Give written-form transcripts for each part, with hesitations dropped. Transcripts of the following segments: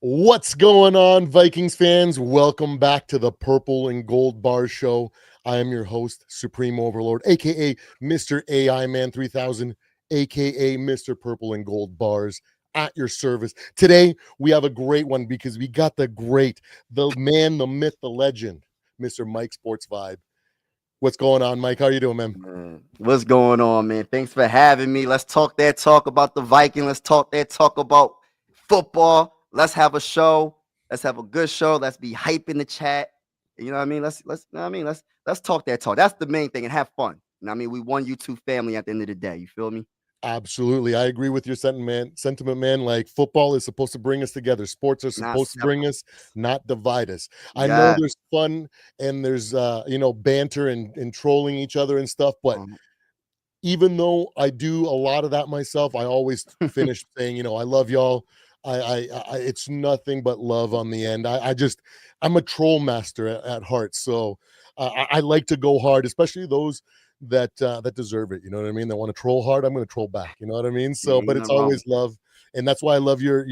What's going on, Vikings fans? Welcome back to the Purple and Gold Bar Show. I am your host, Supreme Overlord, aka Mr. AI Man 3000, aka Mr. Purple and Gold Bars, at your service. Today, we have a great one because we got the man, the myth, the legend, Mr. Mike Sports Vibe. What's going on, Mike? How are you doing, man? What's going on, man? Thanks for having me. Let's talk that talk about the Viking. Let's talk that talk about football. Let's have a show. Let's have a good show. Let's be hype in the chat. You know what I mean? Let's you know what I mean? Let's talk that talk. That's the main thing and have fun. You know what I mean? We one YouTube family at the end of the day. You feel me? Absolutely. I agree with your sentiment, man. Like football is supposed to bring us together. Sports are Not supposed to bring separate. us, not divide us. I know Yeah. there's fun and there's banter and trolling each other and stuff, but Um, even though I do a lot of that myself, I always finish saying, I love y'all. It's nothing but love on the end. I'm a troll master at heart. So I like to go hard, especially those that deserve it. You know what I mean? That want to troll hard. I'm going to troll back. You know what I mean? yeah, So, ain't but it's nothing wrong always with love, and that's why I love your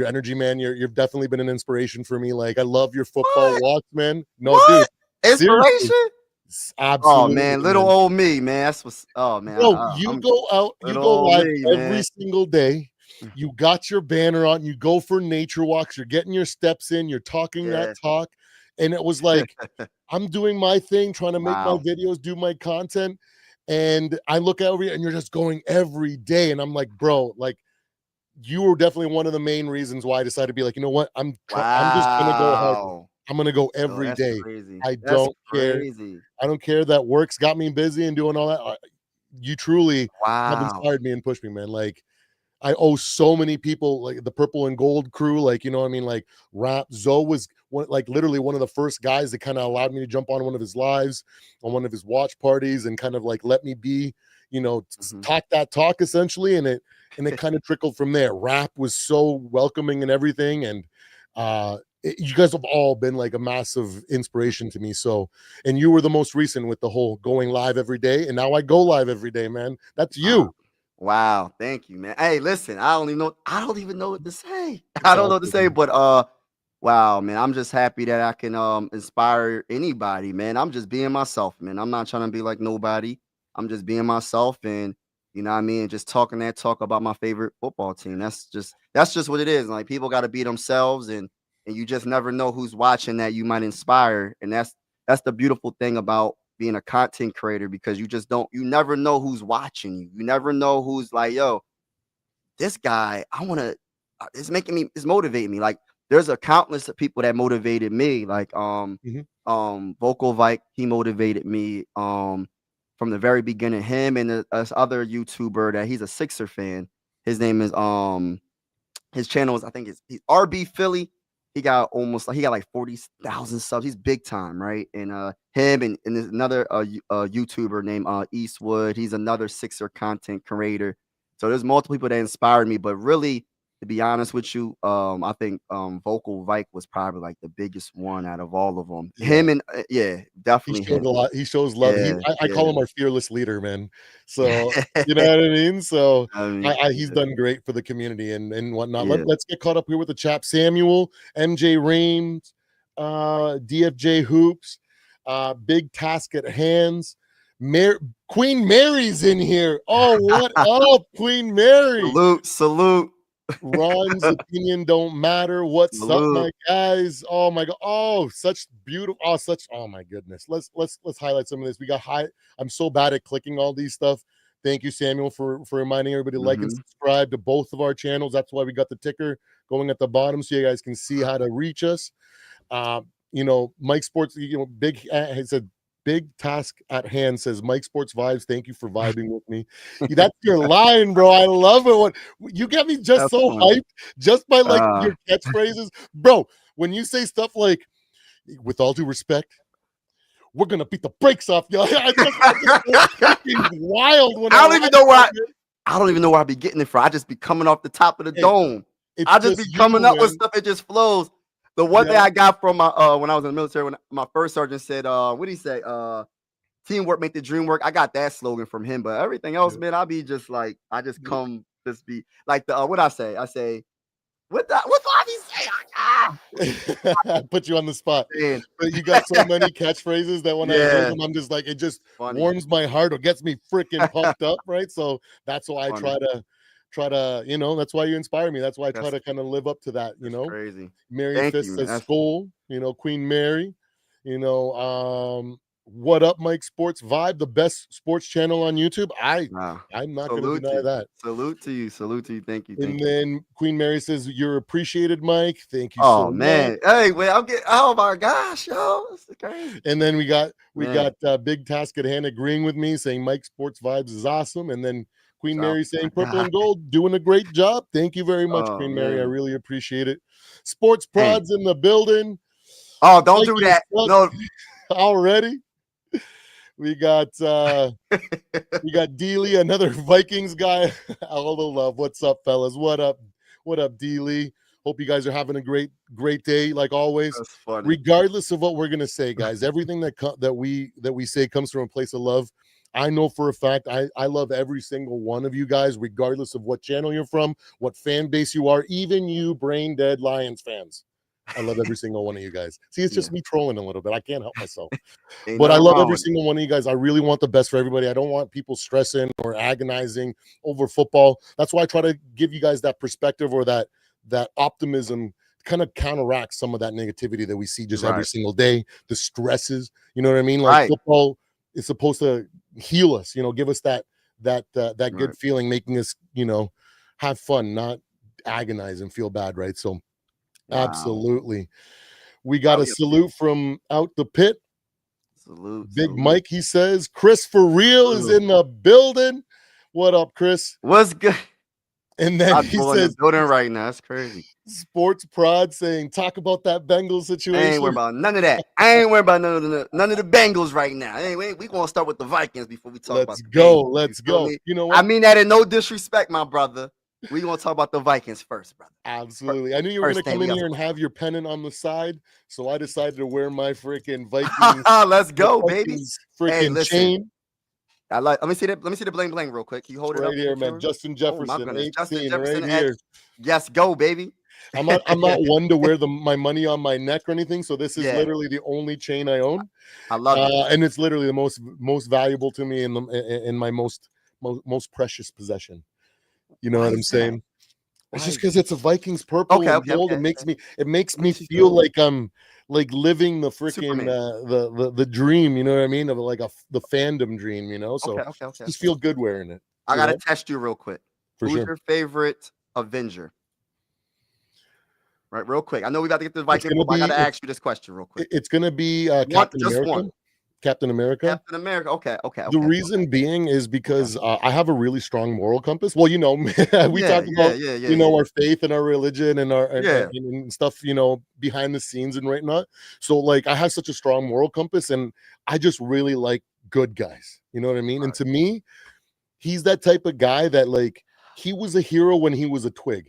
energy, man. You've definitely been an inspiration for me. Like I love your football what? walks, man. No, dude, What? seriously, Inspiration? Oh absolutely, man, little man. old me, man. That's what's oh man. Bro, I'm you little go old live me, every man. single day. You got your banner on, you go for nature walks, you're getting your steps in, you're talking that Yeah. talk. And it was like, I'm doing my thing, trying to make my Wow. videos, do my content. And I look over you and you're just going every day. And I'm like, bro, like you were definitely one of the main reasons why I decided to be like, you know what? I'm just gonna go harder. Wow. I'm gonna go Oh, every that's day. crazy. I That's don't care. crazy. I don't care that work's got me busy and doing all that. You truly have Wow. inspired me and pushed me, man. Like I owe so many people, like the Purple and Gold crew, like you know, what I mean, like Rap Zoe was like literally one of the first guys that kind of allowed me to jump on one of his lives, on one of his watch parties, and kind of like let me be, Mhm. talk that talk essentially, and it kind of trickled from there. Rap was so welcoming and everything, and you guys have all been like a massive inspiration to me. So, and you were the most recent with the whole going live every day, and now I go live every day, man. That's Wow. you. Wow. Thank you, man. Hey, listen, I don't even know what to say. It's I don't all know what to good, say, man. but wow, man. I'm just happy that I can inspire anybody, man. I'm just being myself, man. I'm not trying to be like nobody. I'm just being myself and you know what I mean, just talking that talk about my favorite football team. That's just what it is. Like people got to be themselves and you just never know who's watching that you might inspire. And that's the beautiful thing about being a content creator because you never know who's watching you. You never know who's like, yo, this guy, I want to it's motivating me. Like there's a countless of people that motivated me. Like Mhm. Vocal Vike, he motivated me from the very beginning. Him and this other YouTuber that he's a Sixer fan. His name is his channel is I think it's he's RB Philly. He got like 40,000 subs. He's big time, right? And him and there's another YouTuber named Eastwood. He's another Sixer content creator. So there's multiple people that inspired me, but really to be honest with you, I think Vocal Vike was probably like the biggest one out of all of them. Yeah. Him and yeah, He definitely shows him. a lot. He shows love. Yeah, I call yeah. him our fearless leader, man. So you know what I mean. So I mean, he's done great for the community and whatnot. yeah. Let's get caught up here with the chap Samuel, MJ Rames, DFJ Hoops, big task at hands. Queen Mary's in here. Oh, what up, Queen Mary? Salute, salute, Ron's opinion don't matter. What's up, salute. my guys? Oh my god. Oh, such beautiful. Oh, such. Oh my goodness. Let's highlight some of this. We got high. I'm so bad at clicking all these stuff. Thank you, Samuel, for reminding everybody to like and Mhm. subscribe to both of our channels. That's why we got the ticker going at the bottom so you guys can see how to reach us. Mike Sports, big has a big task at hand, says Mike Sports Vibes. Thank you for vibing with me. That's your line, bro. I love it. What you get me just That's so fun. hyped just by like Uh, your catchphrases, bro. When you say stuff like, with all due respect, we're gonna beat the brakes off you. I just go freaking wild when I I don't even watch know where that, I man. I don't even know where I be getting it from. I just be coming off the top of the Hey, dome. it's I just just be coming you, up with man. stuff. It just flows. The one thing Yeah, I got from my when I was in the military, when my first sergeant said, what did he say? Teamwork make the dream work. I got that slogan from him, but everything else, yeah, man, I be just like, I just yeah. come just be like the what I say. I say What Bobby say? I put you on the spot. Man. But you got so many catchphrases that when I hear Yeah. them, I'm just like, it just Funny. warms my heart or gets me freaking pumped up, right? So that's why I Funny. try to, that's why you inspire me. That's why I try That's to kind of live up to that, crazy. Mary Thank Fist you, says man. Skull, Queen Mary, what up, Mike Sports Vibe, the best sports channel on YouTube. Nah. I'm not gonna Salute deny to that. Salute to you. Salute to you. Thank you. And Thank you. then Queen Mary says, "You're appreciated, Mike. Thank you Oh so much." man. Hey, wait, I'm getting oh my gosh, yo. This is crazy. And then we got Man. Big Task at Hand agreeing with me, saying Mike Sports Vibes is awesome. And then Queen Shout Mary out to my saying Purple guy. and Gold, doing a great job. Thank you very much, Oh Queen Mary. I man. really appreciate it. Sports Hey. Prods in the building. Oh, don't do Vikings that. suck No. already. We got Dealey, another Vikings guy. All the love. What's up, fellas? What up? What up, Dealey? Hope you guys are having a great day, like always. That's funny. Regardless of what we're gonna say, guys, everything that we say comes from a place of love. I know for a fact I love every single one of you guys, regardless of what channel you're from, what fan base you are, even you brain dead Lions fans. I love every single one of you guys. See, it's just me trolling a little bit. I can't help myself. But I love every single one of you guys. I really want the best for everybody. I don't want people stressing or agonizing over football. That's why I try to give you guys that perspective or that optimism, kind of counteracts some of that negativity that we see just every single day, the stresses. You know what I mean? Like football is supposed to heal us, give us that good feeling, making us, have fun, not agonize and feel bad, right? So absolutely. We got a salute from out the pit. Big Mike, he says. Chris for real is in the building. What up, Chris? What's good? And then he says, building right now. That's crazy. Sports Prod saying, talk about that Bengals situation. I ain't worried about none of that. I ain't worried about none of the Bengals right now. Anyway, we gonna start with the Vikings before we talk about the Bengals. Let's go. Me? You know what? I mean that in no disrespect, my brother. We gonna talk about the Vikings first, brother. Absolutely. I knew you were gonna come in here and have your pennant on the side, so I decided to wear my freaking Vikings. Let's go, baby. Freaking chain. Let me see the bling bling real quick. Can you hold it right up here, man? Justin Jefferson, Justin Jefferson, right here. Yes, go, baby. I'm not one to wear my money on my neck or anything, so this is literally the only chain I own. I love it, and it's literally the most valuable to me in my most precious possession. You know what I'm saying? It's just because it's a Vikings purple and gold. It makes me feel like I'm like living the freaking the dream. You know what I mean? Of like the fandom dream. So just feel good wearing it. I gotta test you real quick. Who's your favorite Avenger? Right, real quick. I know we got to get to the Vikings, but I gotta ask you this question real quick. It's gonna be Captain America. Captain America. Okay. The reason being is because I have a really strong moral compass. Well, we talk about our faith and our religion and our and stuff, behind the scenes and whatnot. So like I have such a strong moral compass, and I just really like good guys. You know what I mean? Right. And to me, he's that type of guy that like he was a hero when he was a twig.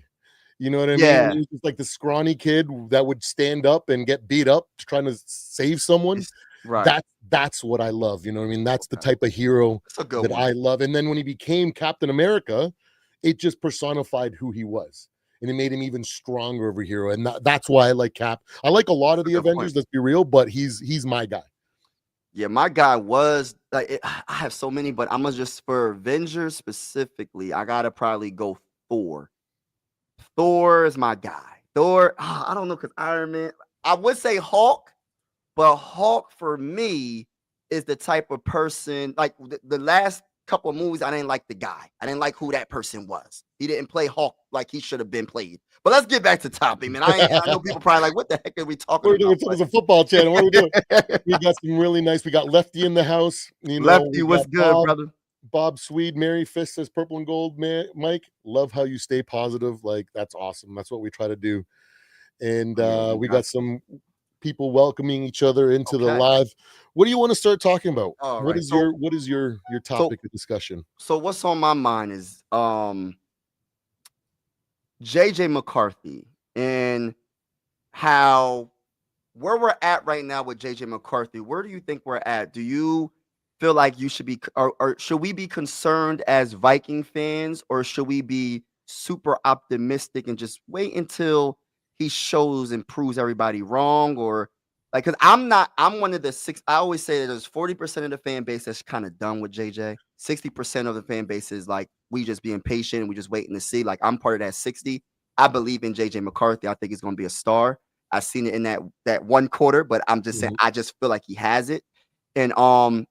You know what I mean? He was just like the scrawny kid that would stand up and get beat up trying to save someone. Right. That's what I love. You know what I mean? That's the type of hero that I love. And then when he became Captain America, it just personified who he was. And it made him even stronger of a hero. And that's why I like Cap. I like a lot of the Avengers, let's be real, but he's my guy. Yeah, my guy was like I have so many, but I'm gonna just for Avengers specifically, I gotta probably go Thor. Thor is my guy. Thor, I don't know, because Iron Man, I would say Hulk, but Hulk for me is the type of person, like the last couple of movies, I didn't like the guy. I didn't like who that person was. He didn't play Hulk like he should have been played. But let's get back to topic, man. I know people probably like, what the heck are we talking about? It's a football channel. What are we doing? We got some really nice. We got Lefty in the house. Lefty, what's good, brother? Bob Swede, Mary Fist says purple and gold, Mike. Love how you stay positive. Like, that's awesome. That's what we try to do. And we got some people welcoming each other into the live. What do you want to start talking about? What is your topic of discussion? So what's on my mind is JJ McCarthy and how where we're at right now with JJ McCarthy. Where do you think we're at? Do you feel like you should be or should we be concerned as Viking fans, or should we be super optimistic and just wait until he shows and proves everybody wrong? Or like, because I'm one of the six. I always say that there's 40% of the fan base that's kind of done with JJ. 60% of the fan base is like, we just being patient, we just waiting to see. Like, I'm part of that 60. I believe in JJ McCarthy. I think he's going to be a star. I've seen it in that one quarter, but I'm just saying, I just feel like he has it. And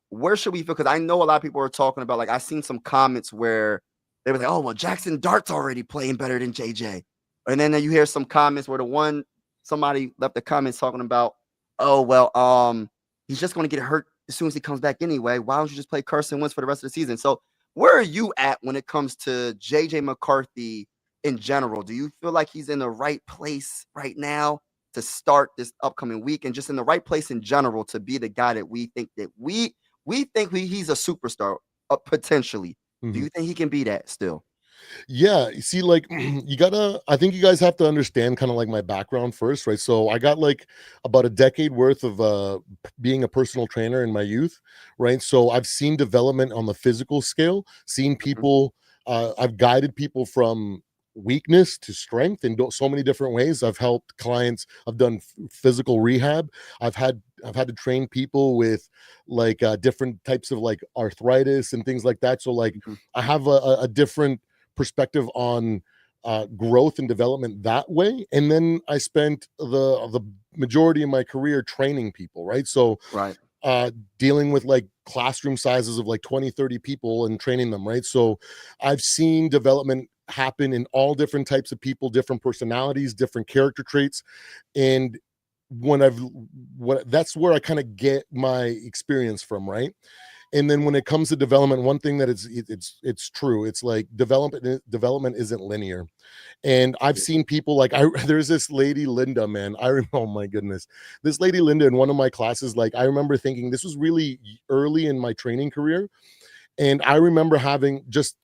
where should we feel? Because I know a lot of people are talking about, like, I've seen some comments where they were like, oh, well, Jackson Dart's already playing better than JJ. And then you hear some comments where somebody left the comments talking about, oh, well, he's just going to get hurt as soon as he comes back anyway. Why don't you just play Carson Wentz for the rest of the season? So where are you at when it comes to JJ McCarthy in general? Do you feel like he's in the right place right now to start this upcoming week, and just in the right place in general to be the guy that we think he's a superstar potentially? Do you think he can be that still? Yeah, you see, like, I think you guys have to understand kind of like my background first, right? So I got like about a decade worth of being a personal trainer in my youth, right? So I've seen development on the physical scale, seen people, I've guided people from weakness to strength in so many different ways. I've helped clients, I've done physical rehab. I've had to train people with like different types of like arthritis and things like that. So like I have a different perspective on growth and development that way. And then I spent the majority of my career training people, right? So dealing with like classroom sizes of like 20-30 people and training them, right? So I've seen development happen in all different types of people, different personalities, different character traits. And that's where I kind of get my experience from, right? And then when it comes to development, one thing that it's true. It's like development isn't linear. And I've seen people like there's this lady Linda, man. Oh my goodness, this lady Linda in one of my classes. Like I remember thinking this was really early in my training career, and I remember having just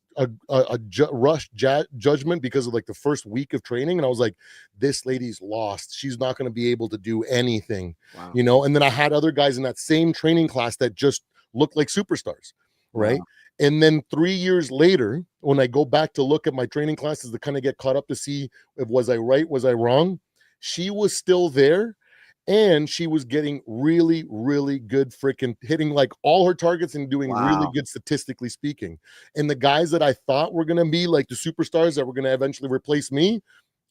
rush judgment because of like the first week of training, and I was like, this lady's lost. She's not going to be able to do anything, you know. And then I had other guys in that same training class that just looked like superstars, right? And then 3 years later, when I go back to look at my training classes to kind of get caught up to see if was I right, was I wrong, she was still there, and she was getting really, really good, freaking hitting like all her targets and doing really good statistically speaking. And the guys that I thought were going to be like the superstars that were going to eventually replace me,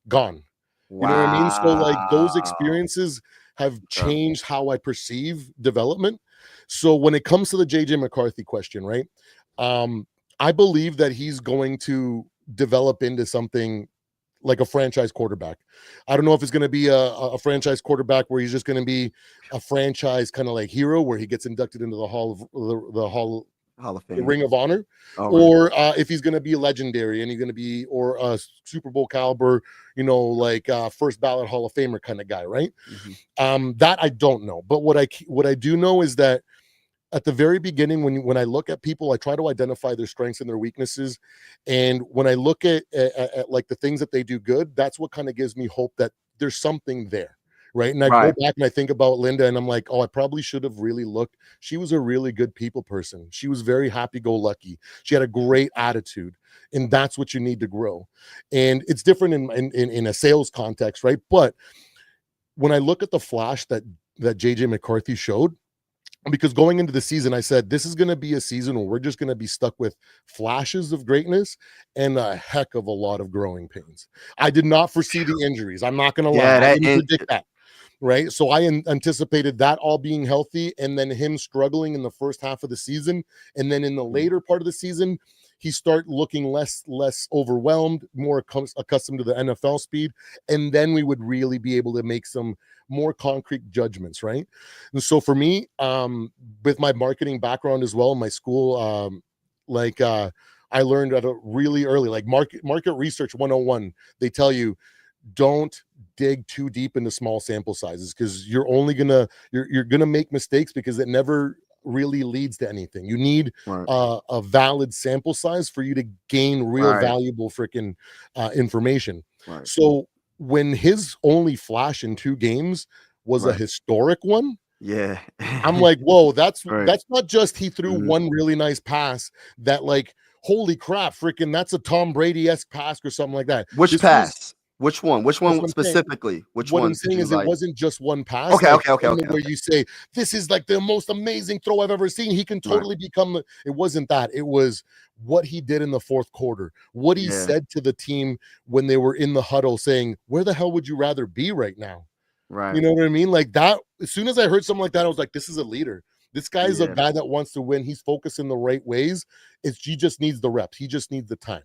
gone. You know what I mean? So like those experiences have changed how I perceive development. So when it comes to the JJ McCarthy question, right? I believe that he's going to develop into something like a franchise quarterback. I don't know if it's going to be a franchise quarterback where he's just going to be a franchise kind of like hero where he gets inducted into the Hall of Fame, the Ring of Honor, or if he's going to be legendary and he's going to be or a Super Bowl caliber, you know, like first ballot Hall of Famer kind of guy, right? That I don't know, but what I do know is that at the very beginning, when I look at people, I try to identify their strengths and their weaknesses, and when I look at like the things that they do good, that's what kind of gives me hope that there's something there. Right. And I go back and I think about Linda and I'm like, oh, I probably should have really looked. She was a really good people person. She was very happy-go-lucky. She had a great attitude. And that's what you need to grow. And it's different in a sales context, right? But when I look at the flash that JJ McCarthy showed, because going into the season, I said, this is going to be a season where we're just going to be stuck with flashes of greatness and a heck of a lot of growing pains. I did not foresee the injuries. I'm not going to lie. I didn't predict that. Right. So I anticipated that all being healthy and then him struggling in the first half of the season. And then in the later part of the season, he start looking less overwhelmed, more accustomed to the NFL speed. And then we would really be able to make some more concrete judgments. Right. And so for me, with my marketing background as well, my school, I learned at a really early, like market research 101. They tell you, don't dig too deep into small sample sizes because you're gonna make mistakes because it never really leads to anything. You need a valid sample size for you to gain real valuable freaking information. So when his only flash in 2 games was a historic one, I'm like, whoa, that's not just he threw one really nice pass that like holy crap, freaking, that's a Tom Brady-esque pass or something like that. Which This pass? Which one? Which that's one what I'm saying. specifically? Which What I'm one did saying you is it like? wasn't just one pass, Okay, like okay, okay, one okay, where okay. you say, this is like the most amazing throw I've ever seen. He can Right. totally become it wasn't that. It was what he did in the fourth quarter, what he Yeah. said to the team when they were in the huddle saying, where the hell would you rather be right now? You Right. know what I mean? Like that, as soon as I heard something like that, I was like, this is a leader. This guy's a Yeah. guy that wants to win. He's focused in the right ways. He just needs the reps. He just needs the time.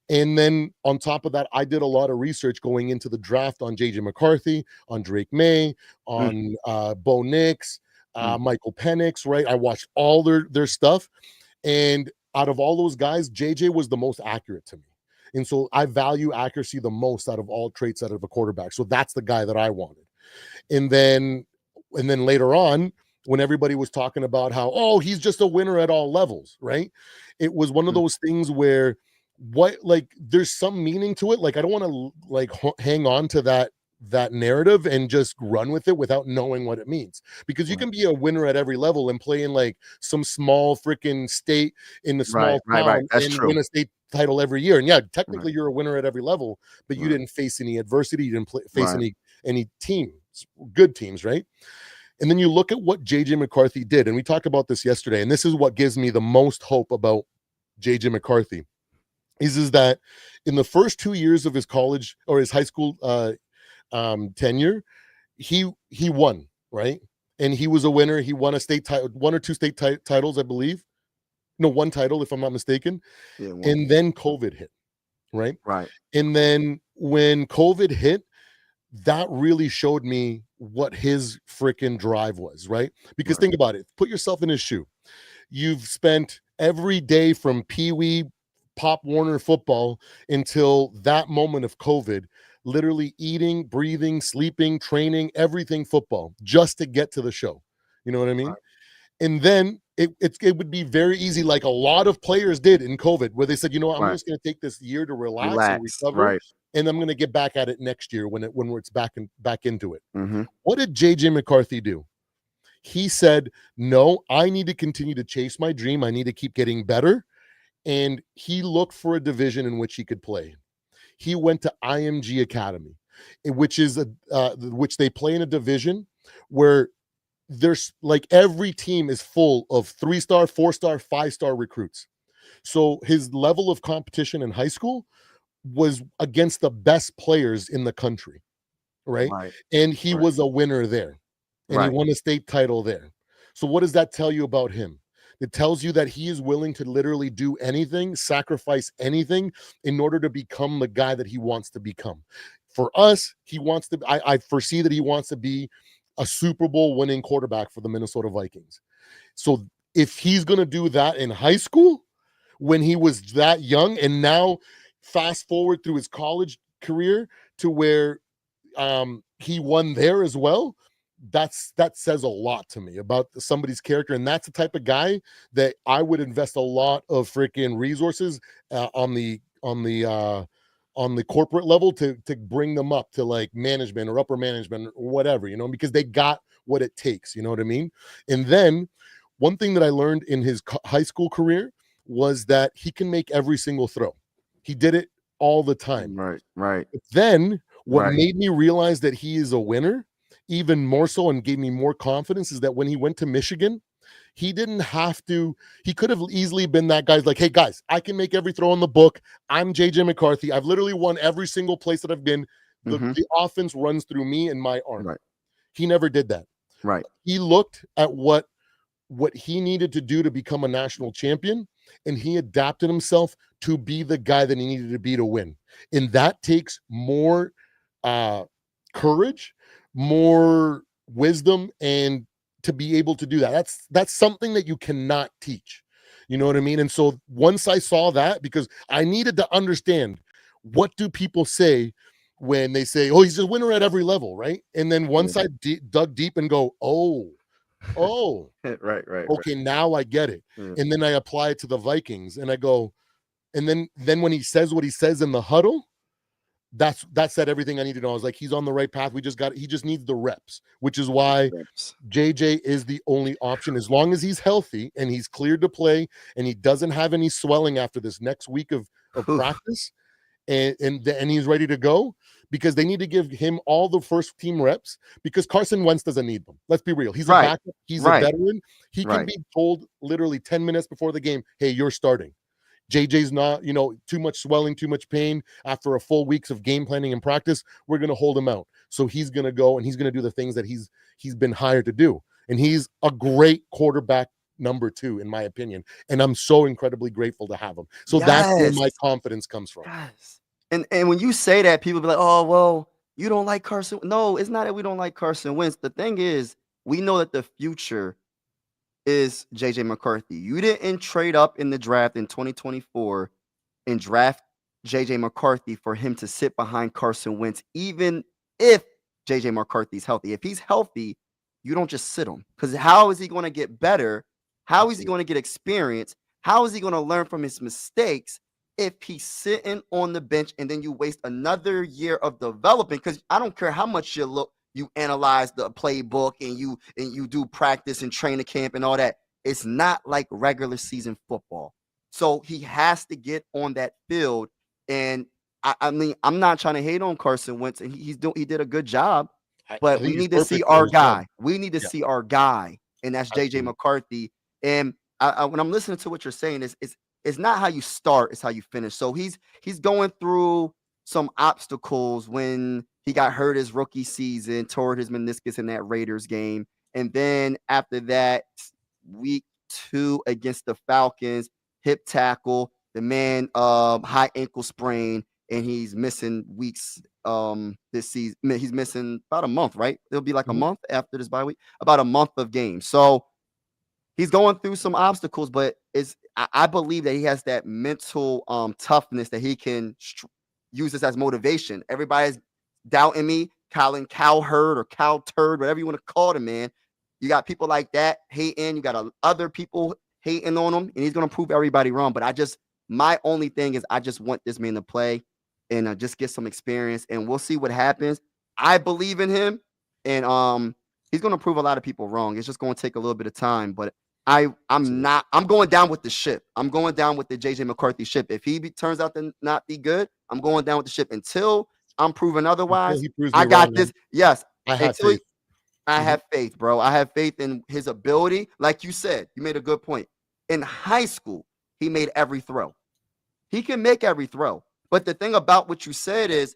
And then on top of that, I did a lot of research going into the draft on JJ McCarthy, on Drake May, Mm, on Bo Nix, mm. Michael Penix, right? I watched all their stuff. And out of all those guys, JJ was the most accurate to me. And so I value accuracy the most out of all traits out of a quarterback. So that's the guy that I wanted. And then later on, when everybody was talking about how, oh, he's just a winner at all levels, right? It was one of Mm. those things where there's some meaning to it. Like I don't want to hang on to that narrative and just run with it without knowing what it means, because you Right. can be a winner at every level and play in like some small freaking state in the small Right. town That's and true. win a state title every year. And yeah, Right. technically you're a winner at every level, but you Right. didn't face any adversity. You didn't face Right. any teams, good teams, right? And then you look at what JJ McCarthy did, and we talked about this yesterday, and this is what gives me the most hope about JJ McCarthy is that in the first 2 years of his college or his high school tenure, he won, right? And he was a winner. He won a state title, one or two state titles, I believe. No, one title, if I'm not mistaken. Yeah. And then COVID hit, right? Right. And then when COVID hit, that really showed me what his freaking drive was, right? Because Right. think about it. Put yourself in his shoe. You've spent every day from Pee Wee, Pop Warner football until that moment of COVID, literally eating, breathing, sleeping, training, everything football just to get to the show. You know what I mean? Right. And then it would be very easy, like a lot of players did in COVID, where they said, you know what, I'm Right. just going to take this year to relax and Relax. recover, Right. and I'm going to get back at it next year when it's back into it. Mm-hmm. What did JJ McCarthy do? He said, no, I need to continue to chase my dream. I need to keep getting better. And he looked for a division in which he could play. He went to IMG Academy, which they play in a division where there's like every team is full of 3-star, 4-star, 5-star recruits. So his level of competition in high school was against the best players in the country, right? Right. And he Right. was a winner there, and he Right. won a state title there. So what does that tell you about him? It tells you that he is willing to literally do anything, sacrifice anything in order to become the guy that he wants to become. For us, I foresee that he wants to be a Super Bowl winning quarterback for the Minnesota Vikings. So if he's going to do that in high school when he was that young, and now fast forward through his college career to where he won there as well, that says a lot to me about somebody's character. And that's the type of guy that I would invest a lot of freaking resources on the corporate level to bring them up to like management or upper management or whatever, because they got what it takes, you know what I mean? And then one thing that I learned in his high school career was that he can make every single throw. He did it all the time. Right. But then what Right. made me realize that he is a winner even more so and gave me more confidence is that when he went to Michigan, he didn't have to. He could have easily been that guy's like, hey guys, I can make every throw in the book. I'm JJ McCarthy. I've literally won every single place that I've been. The offense runs through me and my arm. Right. He never did that. Right. He looked at what he needed to do to become a national champion, and he adapted himself to be the guy that he needed to be to win. And that takes more courage, more wisdom, and to be able to do that. That's something that you cannot teach. You know what I mean? And so once I saw that, because I needed to understand, what do people say when they say, oh, he's a winner at every level, right? And then once I dug deep and go, oh, Right. okay, now I get it. And then I apply it to the Vikings and I go, and then when he says what he says in the huddle, that said everything I need to know. I was like, he's on the right path. He just needs the reps, which is why JJ is the only option. As long as he's healthy and he's cleared to play and he doesn't have any swelling after this next week of practice, and he's ready to go, because they need to give him all the first team reps, because Carson Wentz doesn't need them. Let's be real. He's a backup. He's a veteran. He can be told literally 10 minutes before the game, hey, you're starting. JJ's not, too much swelling, too much pain. After a full weeks of game planning and practice, we're going to hold him out. So he's going to go and he's going to do the things that he's been hired to do. And he's a great quarterback number 2, in my opinion. And I'm so incredibly grateful to have him. So that's where my confidence comes from. Yes. And when you say that, people be like, oh, well, you don't like Carson. No, it's not that we don't like Carson Wentz. The thing is, we know that the future is JJ McCarthy. You didn't trade up in the draft in 2024 and draft JJ McCarthy for him to sit behind Carson Wentz, even if JJ McCarthy's healthy. If he's healthy, you don't just sit him, because how is he going to get better? How is he going to get experience? How is he going to learn from his mistakes if he's sitting on the bench and then you waste another year of developing? Because I don't care how much you analyze the playbook and you do practice and training camp and all that. It's not like regular season football. So he has to get on that field. And I mean, I'm not trying to hate on Carson Wentz, and he did a good job, but we need to see our guy. We need to see our guy, and that's JJ McCarthy. And when I'm listening to what you're saying, it's not how you start, it's how you finish. So he's going through some obstacles when he got hurt his rookie season, tore his meniscus in that Raiders game. And then after that, week 2 against the Falcons, hip tackle, the man high ankle sprain, and he's missing weeks this season. He's missing about a month, right? It'll be like a month after this bye week, about a month of games. So he's going through some obstacles, but I believe that he has that mental toughness that he can use this as motivation. Everybody's doubting me, Colin Cowherd or Cow Turd, whatever you want to call him, man. You got people like that hating. You got other people hating on him, and he's going to prove everybody wrong. But my only thing is I just want this man to play and just get some experience, and we'll see what happens. I believe in him, and he's going to prove a lot of people wrong. It's just going to take a little bit of time, but I'm going down with the ship. I'm going down with the JJ McCarthy ship. If he turns out to not be good, I'm going down with the ship until I'm proven otherwise. I got this. Yes. I have faith. I have faith, bro. I have faith in his ability. Like you said, you made a good point. In high school, he made every throw. He can make every throw. But the thing about what you said is,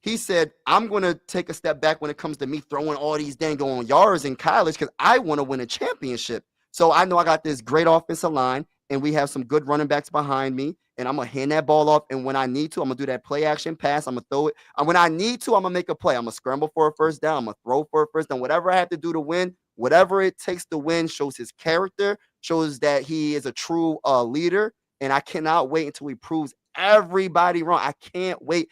he said, I'm going to take a step back when it comes to me throwing all these dang on yards in college, because I want to win a championship. So I know I got this great offensive line, and we have some good running backs behind me, and I'm going to hand that ball off. And when I need to, I'm going to do that play action pass. I'm going to throw it. And when I need to, I'm going to make a play. I'm going to scramble for a first down. I'm going to throw for a first down. Whatever I have to do to win, whatever it takes to win, shows his character, shows that he is a true leader. And I cannot wait until he proves everybody wrong. I can't wait.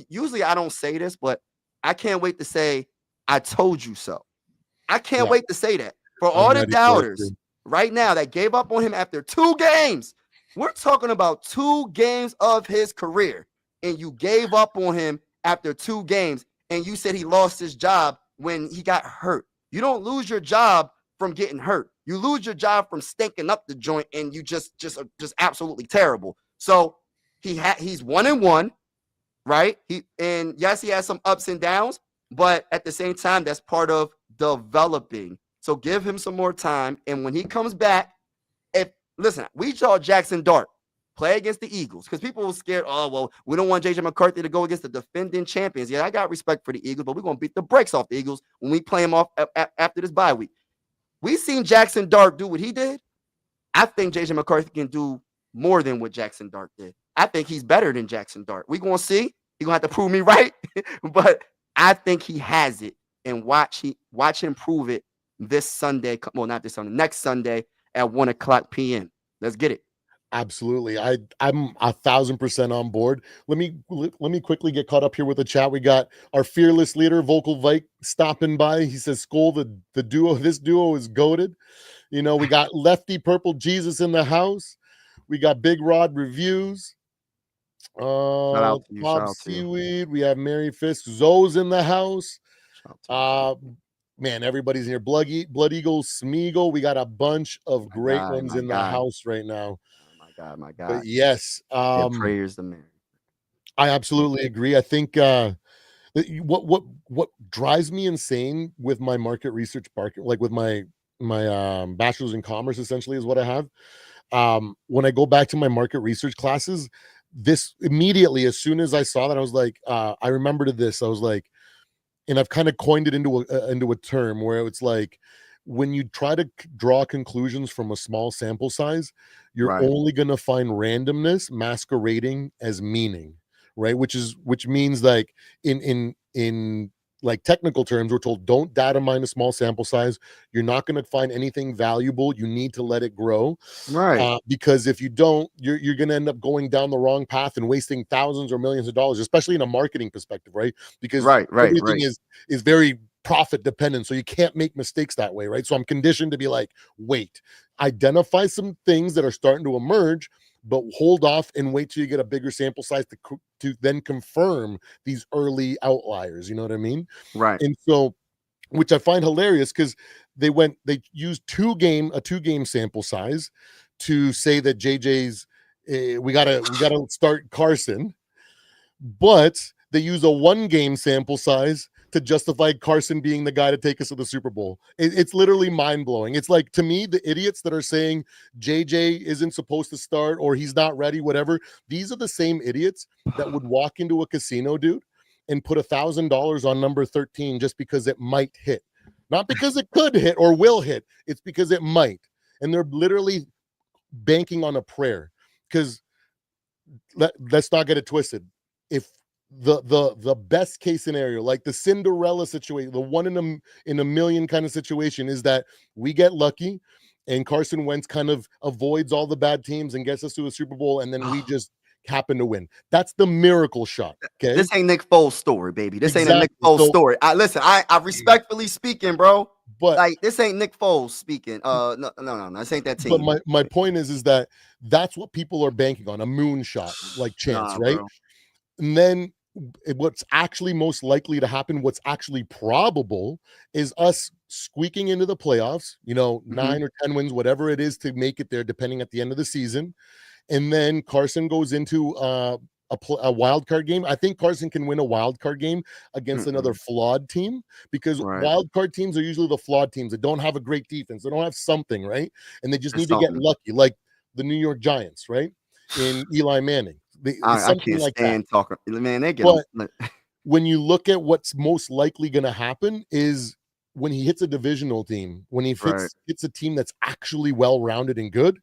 Usually I don't say this, but I can't wait to say, I told you so. I can't wait to say that. For all the doubters right now that gave up on him after 2 games, we're talking about 2 games of his career, and you gave up on him after 2 games, and you said he lost his job when he got hurt. You don't lose your job from getting hurt. You lose your job from stinking up the joint, and you just absolutely terrible. So he's 1-1, right? Yes, he has some ups and downs, but at the same time, that's part of developing. So give him some more time. And when he comes back, listen, we saw Jackson Dart play against the Eagles, because people were scared. Oh, well, we don't want JJ McCarthy to go against the defending champions. Yeah, I got respect for the Eagles, but we're going to beat the brakes off the Eagles when we play them off after this bye week. We seen Jackson Dart do what he did. I think JJ McCarthy can do more than what Jackson Dart did. I think he's better than Jackson Dart. We're going to see. He's going to have to prove me right. But I think he has it. And watch him prove it this Sunday. Well, not this Sunday, next Sunday at 1:00 p.m. Let's get it. Absolutely. I'm 1,000% on board. Let me quickly get caught up here with the chat. We got our fearless leader, Vocal Vike, stopping by. He says, Skull, the duo, this duo is goated. We got Lefty Purple Jesus in the house. We got Big Rod Reviews. Shout out to you. Shout Bob out to you. Seaweed. We have Mary Fisk. Zoe's in the house. Shout out to you. Man, everybody's here. Blood Eagle, Smeagol. We got a bunch of great ones my in the guy. house right now. My God, my God. But yes, yeah, prayers to Mary. I absolutely agree. I think what drives me insane with my market research like with my bachelor's in commerce, essentially, is what I have. When I go back to my market research classes, this immediately, as soon as I saw that, I was like, I remembered this. I was like, and I've kind of coined it into a term where it's like, when you try to draw conclusions from a small sample size, you're Right. only going to find randomness masquerading as meaning, right? Which means, like, in like technical terms, we're told don't data mine a small sample size. You're not going to find anything valuable. You need to let it grow, Right. because if you don't, you're going to end up going down the wrong path and wasting thousands or millions of dollars, especially in a marketing perspective, right? Because everything is very profit dependent, so you can't make mistakes that way, right? So I'm conditioned to be like, wait, identify some things that are starting to emerge, but hold off and wait till you get a bigger sample size to then confirm these early outliers. You know what I mean? Right. And so, which I find hilarious, because they used a 2-game sample size to say that JJ's we gotta start Carson, but they use a 1-game sample size to justify Carson being the guy to take us to the Super Bowl. It's literally mind-blowing. It's like, to me, the idiots that are saying JJ isn't supposed to start or he's not ready, whatever, these are the same idiots that would walk into a casino, dude, and put $1,000 on number 13 just because it might hit. Not because it could hit or will hit. It's because it might. And they're literally banking on a prayer. Because let's not get it twisted. If the best case scenario, like the Cinderella situation, the one in a million kind of situation, is that we get lucky and Carson Wentz kind of avoids all the bad teams and gets us to a Super Bowl, and then we just happen to win. That's the miracle shot. Okay, this ain't Nick Foles' story, baby. This ain't a Nick Exactly. Foles story. I respectfully speaking, bro. But Like, this ain't Nick Foles speaking. No, this ain't that team. But my point is that that's what people are banking on, a moonshot like chance, right? Bro. And then what's actually most likely to happen, what's actually probable, is us squeaking into the playoffs, 9 or 10 wins, whatever it is, to make it there, depending at the end of the season. And then Carson goes into a wild card game. I think Carson can win a wild card game against another flawed team, because wild card teams are usually the flawed teams that don't have a great defense. They don't have something, right? And they just need to get lucky, like the New York Giants, right? In Eli Manning. I can't stand talking. Man, they get when you look at what's most likely going to happen is when he hits a divisional team, when he hits a team that's actually well-rounded and good,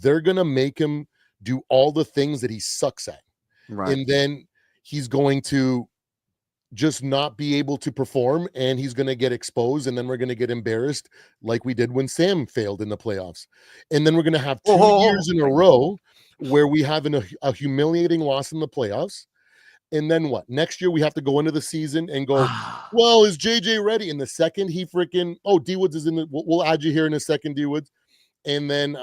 they're going to make him do all the things that he sucks at. Right. And then he's going to just not be able to perform, and he's going to get exposed, and then we're going to get embarrassed like we did when Sam failed in the playoffs. And then we're going to have 2 years in a row where we have a humiliating loss in the playoffs. And then what? Next year we have to go into the season and go, well, is JJ ready? And the second he D Woods is in the, we'll add you here in a second, D Woods. And then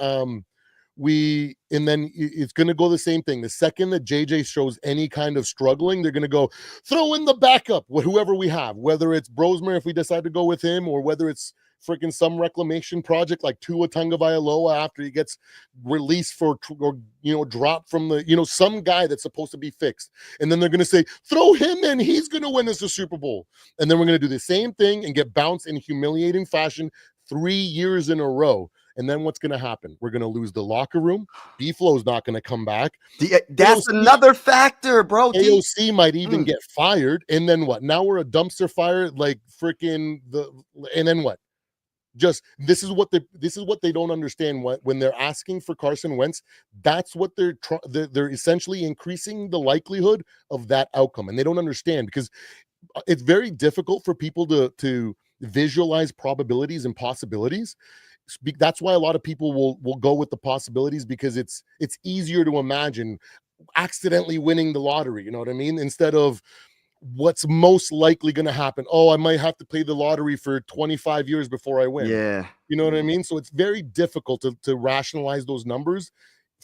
it's going to go the same thing. The second that JJ shows any kind of struggling, they're going to go throw in the backup with whoever we have, whether it's Brosmer, if we decide to go with him, or whether it's freaking some reclamation project like Tua Tagovailoa after he gets released dropped from the, some guy that's supposed to be fixed. And then they're going to say, throw him in. He's going to win us a Super Bowl. And then we're going to do the same thing and get bounced in humiliating fashion 3 years in a row. And then what's going to happen? We're going to lose the locker room. B-Flow's not going to come back. That's another factor, bro. AOC might even get fired. And then what? Now we're a dumpster fire, like freaking and then what? Just this is what they don't understand when they're asking for Carson Wentz. That's what they're essentially increasing the likelihood of that outcome, and they don't understand, because it's very difficult for people to visualize probabilities and possibilities. That's why a lot of people will go with the possibilities, because it's easier to imagine accidentally winning the lottery, you know what I mean, instead of what's most likely going to happen. Oh, I might have to play the lottery for 25 years before I win. Yeah. You know what I mean? So it's very difficult to rationalize those numbers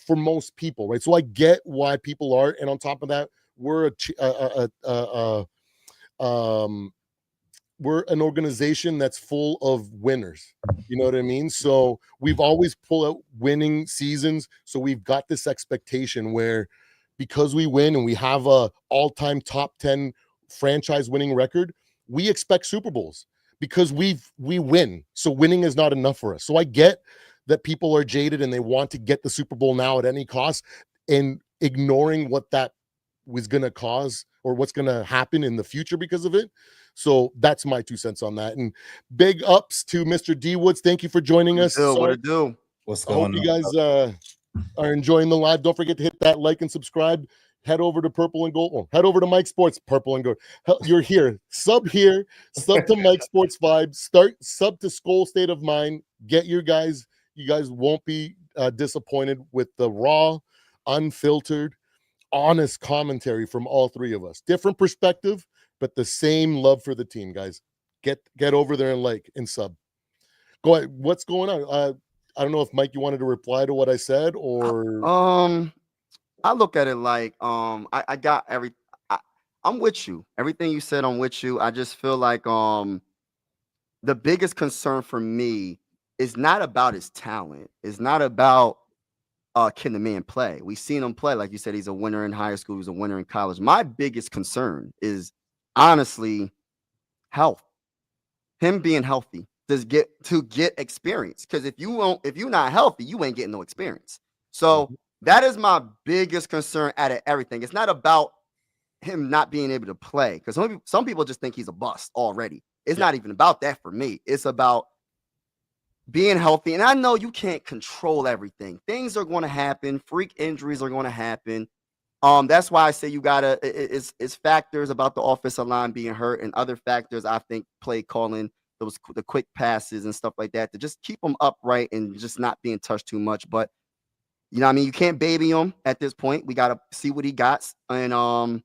for most people, right? So I get why people are, and on top of that, we're we're an organization that's full of winners. You know what I mean? So we've always pulled out winning seasons. So we've got this expectation where because we win and we have a all-time top 10 franchise winning record, we expect Super Bowls because we win. So winning is not enough for us. So I get that people are jaded and they want to get the Super Bowl now at any cost, and ignoring what that was going to cause or what's going to happen in the future because of it. So that's my 2 cents on that. And big ups to Mr. D Woods. Thank you for joining us. What it do? What's I hope going you on? guys are enjoying the live. Don't forget to hit that like and subscribe. Head over to Purple and Gold. Head over to Mike Sports, Purple and Gold. You're here. Sub to Mike Sports Vibes. Sub to Skull State of Mind. Get you guys won't be disappointed with the raw, unfiltered, honest commentary from all three of us. Different perspective, but the same love for the team, guys. Get over there and like and sub. Go ahead. What's going on? I don't know if Mike, you wanted to reply to what I said, or I look at it like I got I'm with you. Everything you said, I'm with you. I just feel like the biggest concern for me is not about his talent. It's not about can the man play. We've seen him play. Like you said, he's a winner in high school, he's a winner in college. My biggest concern is honestly health. Him being healthy to get experience. Because if you're not healthy, you ain't getting no experience. So that is my biggest concern out of everything. It's not about him not being able to play, because some people just think he's a bust already. It's not even about that for me. It's about being healthy. And I know you can't control everything. Things are going to happen. Freak injuries are going to happen. That's why I say you gotta. It's factors about the offensive line being hurt and other factors. I think play calling, the quick passes and stuff like that, to just keep them upright and just not being touched too much. But you know what I mean? You can't baby him at this point. We got to see what he got. And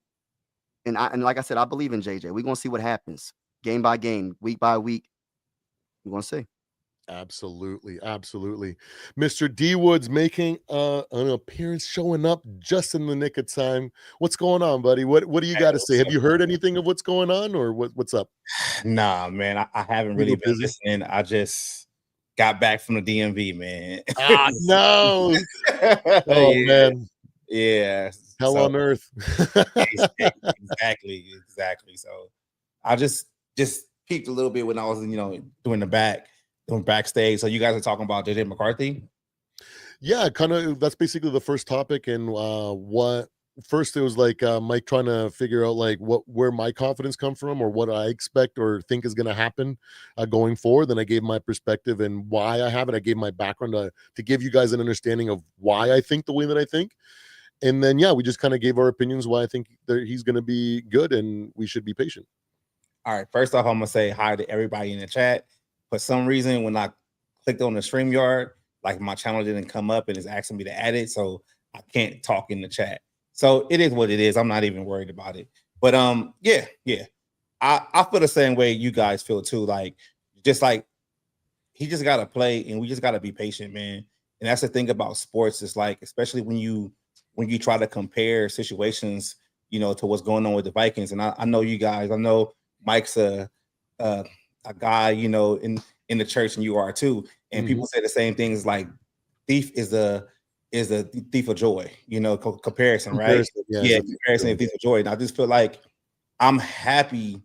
like I said, I believe in JJ. We're going to see what happens game by game, week by week. We're going to see. Absolutely. Mr. D Woods making an appearance, showing up just in the nick of time. What's going on, buddy? What do you got to say? Have you heard anything of what's going on, or what's up? Nah, man, I haven't really been listening. I just got back from the DMV, man. No. Oh, yeah. Man. Yeah. Hell on earth. Exactly. So I just peeked a little bit when I was, doing backstage. So you guys are talking about JJ McCarthy? Yeah, kind of. That's basically the first topic. And what first it was like Mike trying to figure out like where my confidence come from, or what I expect or think is going to happen going forward. Then I gave my perspective and why I have it. I gave my background to give you guys an understanding of why I think the way that I think. And then, yeah, we just kind of gave our opinions why I think that he's going to be good and we should be patient. All right. First off, I'm going to say hi to everybody in the chat. For some reason, when I clicked on the StreamYard, like my channel didn't come up and it's asking me to add it. So I can't talk in the chat. So it is what it is. I'm not even worried about it. But yeah. I feel the same way you guys feel too. Like, just like he just got to play and we just got to be patient, man. And that's the thing about sports. It's like, especially when you try to compare situations, to what's going on with the Vikings. And I know you guys, I know Mike's a guy, in the church, and you are too. And people say the same things, like thief is the thief of joy, comparison, right? Yeah, comparison and thief of joy. And I just feel like I'm happy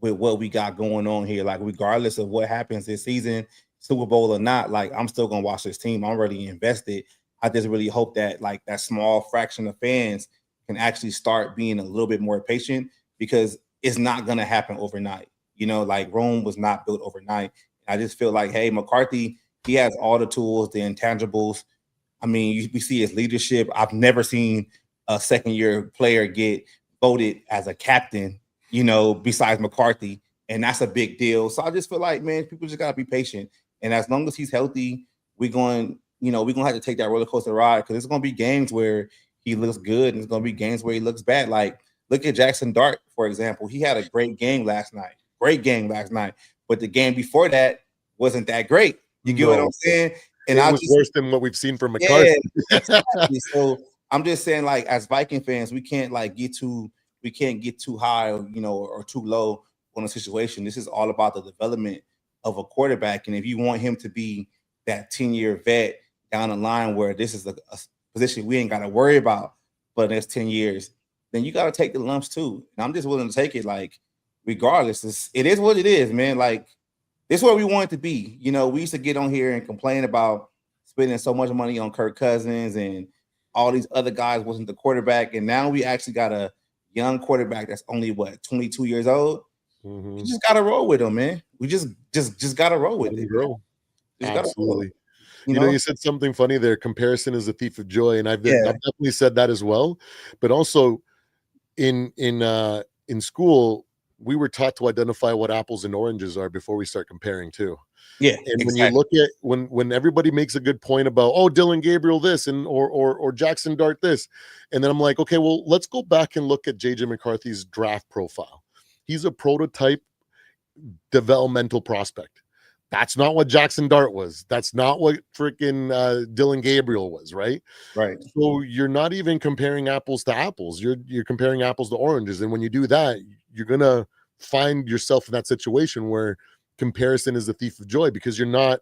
with what we got going on here. Like, regardless of what happens this season, Super Bowl or not, like, I'm still gonna watch this team. I'm already invested. I just really hope that like that small fraction of fans can actually start being a little bit more patient, because it's not gonna happen overnight. Like Rome was not built overnight. I just feel like, hey, McCarthy, he has all the tools, the intangibles. I mean, we see his leadership. I've never seen a second-year player get voted as a captain, besides McCarthy, and that's a big deal. So I just feel like, man, people just gotta be patient. And as long as he's healthy, we're going to have to take that roller coaster ride, because there's going to be games where he looks good and there's going to be games where he looks bad. Like, look at Jackson Dart, for example. He had a great game last night, but the game before that wasn't that great. You get what I'm saying? And it I was just worse than what we've seen from McCarthy. exactly. So I'm just saying, like, as Viking fans, we can't get too high, or too low on a situation. This is all about the development of a quarterback, and if you want him to be that 10-year vet down the line, where this is a position we ain't got to worry about for the next 10 years, then you got to take the lumps too. And I'm just willing to take it, like, regardless. It is what it is, man. Like, this is where we want it to be. We used to get on here and complain about spending so much money on Kirk Cousins and all these other guys wasn't the quarterback, and now we actually got a young quarterback that's only 22 years old. Mhm. You just gotta roll with him, man. We just gotta roll with it. Absolutely. You know, You said something funny there. Comparison is a thief of joy, and I've Yeah. definitely said that as well. But also, in school, we were taught to identify what apples and oranges are before we start comparing too. yeah. And when you look at when everybody makes a good point about, oh, Dylan Gabriel this and or Jackson Dart this, and then I'm like, okay, well, let's go back and look at JJ McCarthy's draft profile. He's a prototype developmental prospect. That's not what Jackson Dart was. That's not what freaking Dylan Gabriel was, right? Right. So you're not even comparing apples to apples. You're comparing apples to oranges, and when you do that, you're gonna find yourself in that situation where comparison is the thief of joy, because you're not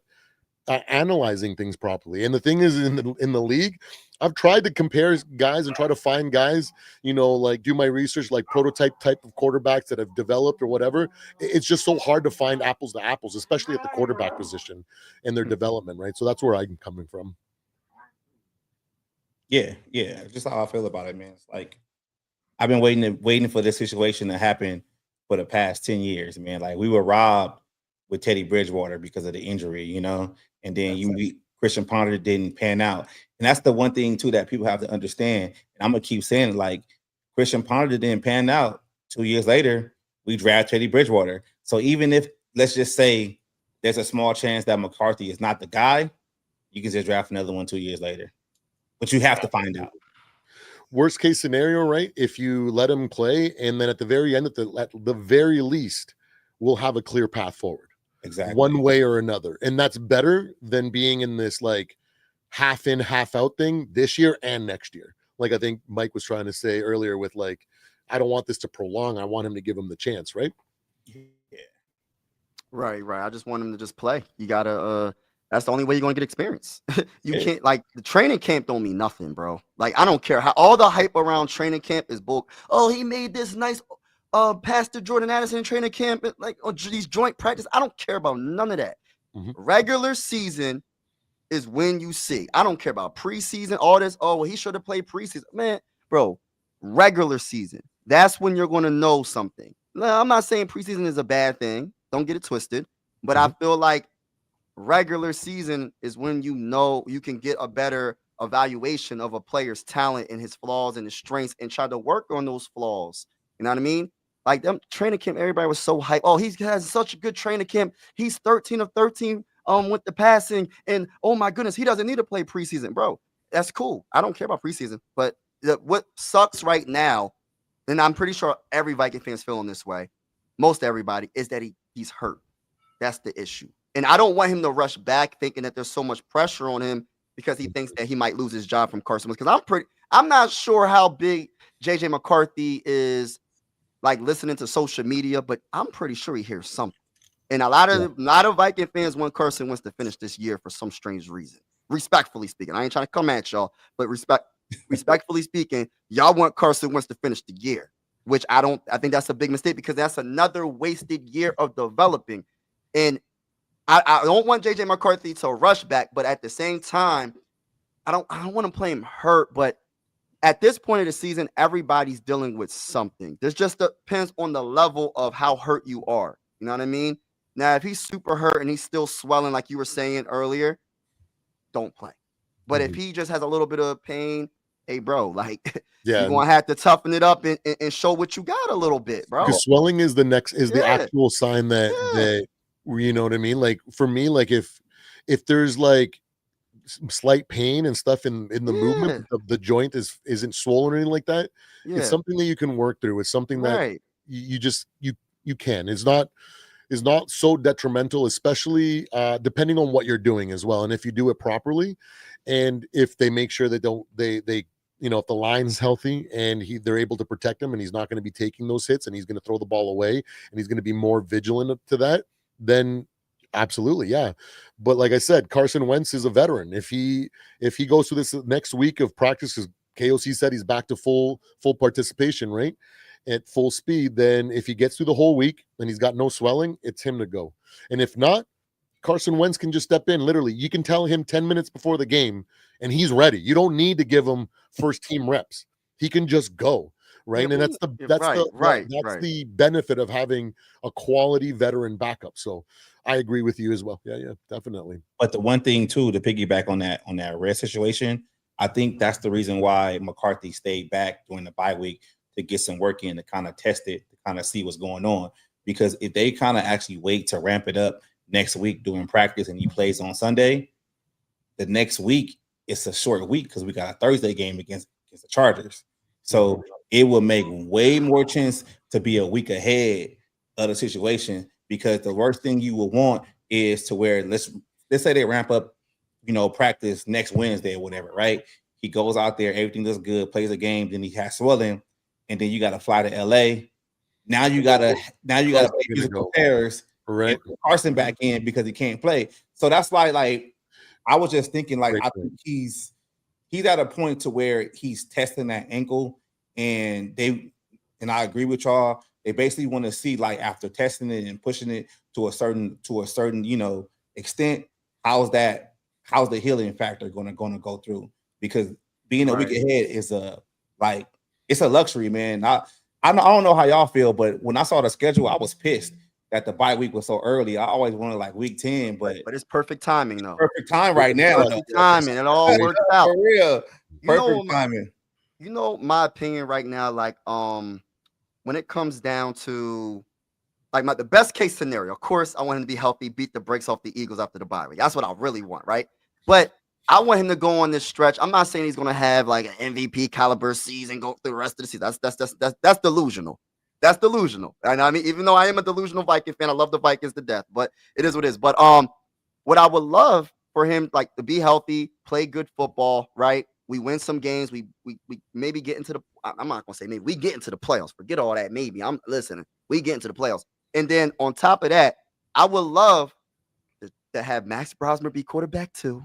analyzing things properly. And the thing is, in the league, I've tried to compare guys and try to find guys, like do my research, like prototype type of quarterbacks that have developed or whatever. It's just so hard to find apples to apples, especially at the quarterback position and their development, right? So that's where I'm coming from. Yeah, just how I feel about it, man. It's like, I've been waiting for this situation to happen for the past 10 years, man. Like, we were robbed with Teddy Bridgewater because of the injury, and then Christian Ponder didn't pan out. And that's the one thing too that people have to understand. And I'm gonna keep saying it, like, Christian Ponder didn't pan out. 2 years later, we draft Teddy Bridgewater. So even if, let's just say, there's a small chance that McCarthy is not the guy, you can just draft another one 2 years later. But you have to find out. Worst case scenario, right? If you let him play, and then at the very end, at the very least, we'll have a clear path forward. Exactly. One way or another. And that's better than being in this like half in, half out thing this year and next year. Like I think Mike was trying to say earlier with, like, I don't want this to prolong. I want him to give him the chance, right? Yeah. Right. I just want him to just play. You gotta that's the only way you're gonna get experience. You can't, like, the training camp don't mean nothing, bro. Like, I don't care how all the hype around training camp is bull. Oh, he made this nice pass to Jordan Addison in training camp, like, these joint practice. I don't care about none of that. Regular season is when you see. I don't care about preseason, all this. Oh, well, he should have played preseason. Man, bro, regular season. That's when you're gonna know something. Now, I'm not saying preseason is a bad thing. Don't get it twisted. But I feel like regular season is when you can get a better evaluation of a player's talent and his flaws and his strengths, and try to work on those flaws. You know what I mean? Like, them training camp, everybody was so hyped. Oh, he has such a good training camp. He's 13 of 13 with the passing, and oh my goodness, he doesn't need to play preseason, bro. That's cool. I don't care about preseason, but what sucks right now, and I'm pretty sure every Viking fan is feeling this way, most everybody, is that he's hurt. That's the issue. And I don't want him to rush back thinking that there's so much pressure on him because he thinks that he might lose his job from Carson Wentz. Because I'm not sure how big JJ McCarthy is, like, listening to social media, but I'm pretty sure he hears something. And a lot of Viking fans want Carson Wentz to finish this year for some strange reason. Respectfully speaking, I ain't trying to come at y'all, but respectfully speaking, y'all want Carson Wentz to finish the year, which I think that's a big mistake, because that's another wasted year of developing. And I don't want JJ McCarthy to rush back, but at the same time, I don't want to play him hurt. But at this point of the season, everybody's dealing with something. This just depends on the level of how hurt you are. You know what I mean? Now, if he's super hurt and he's still swelling, like you were saying earlier, don't play. But if he just has a little bit of pain, hey, bro, like, you're going to have to toughen it up and show what you got a little bit, bro. Because swelling is the actual sign that you know what I mean? Like, for me, like, if there's like slight pain and stuff in the movement of the joint isn't swollen or anything like that, it's something that you can work through. It's something that you can. It's not, is not so detrimental, especially depending on what you're doing as well, and if you do it properly, and if they make sure that they if the line's healthy and they're able to protect him and he's not going to be taking those hits and he's going to throw the ball away and he's going to be more vigilant to that, then absolutely, yeah. But like I said, Carson Wentz is a veteran. If he goes through this next week of practice, because KOC said he's back to full participation, right, at full speed, then if he gets through the whole week and he's got no swelling, it's him to go. And if not, Carson Wentz can just step in. Literally, you can tell him 10 minutes before the game and he's ready. You don't need to give him first team reps. He can just go, right? And that's the benefit of having a quality veteran backup. So I agree with you as well. Yeah, definitely. But the one thing too, to piggyback on that red situation, I think that's the reason why McCarthy stayed back during the bye week to get some work in, to kind of test it, to kind of see what's going on. Because if they kind of actually wait to ramp it up next week during practice and he plays on Sunday, the next week it's a short week because we got a Thursday game against the Chargers. So it will make way more chance to be a week ahead of the situation, because the worst thing you will want is to where let's say they ramp up, practice next Wednesday or whatever, right? He goes out there, everything looks good, plays a game, then he has swelling, and then you got to fly to LA. Now you gotta play physical pairs, right? Carson back in because he can't play. So that's why, like, I was just thinking, like, I think he's at a point to where he's testing that ankle, and I agree with y'all. They basically want to see, like, after testing it and pushing it to a certain extent, how's the healing factor going to go through? Because being a week ahead is it's a luxury, man. I don't know how y'all feel, but when I saw the schedule, I was pissed that the bye week was so early. I always wanted like week 10, but it's perfect timing though. Perfect time right now. Perfect timing. It all works out. For real. Perfect timing. My opinion right now, like when it comes down to like the best case scenario, of course, I want him to be healthy, beat the brakes off the Eagles after the bye week. That's what I really want, right? But I want him to go on this stretch. I'm not saying he's going to have like an MVP caliber season, go through the rest of the season. That's delusional. That's delusional. And I mean, even though I am a delusional Viking fan, I love the Vikings to death, but it is what it is. But what I would love for him, like, to be healthy, play good football, right? We win some games. We maybe get into I'm not going to say maybe, we get into the playoffs. Forget all that maybe. I'm listening. We get into the playoffs. And then on top of that, I would love to have Max Brosmer be quarterback too.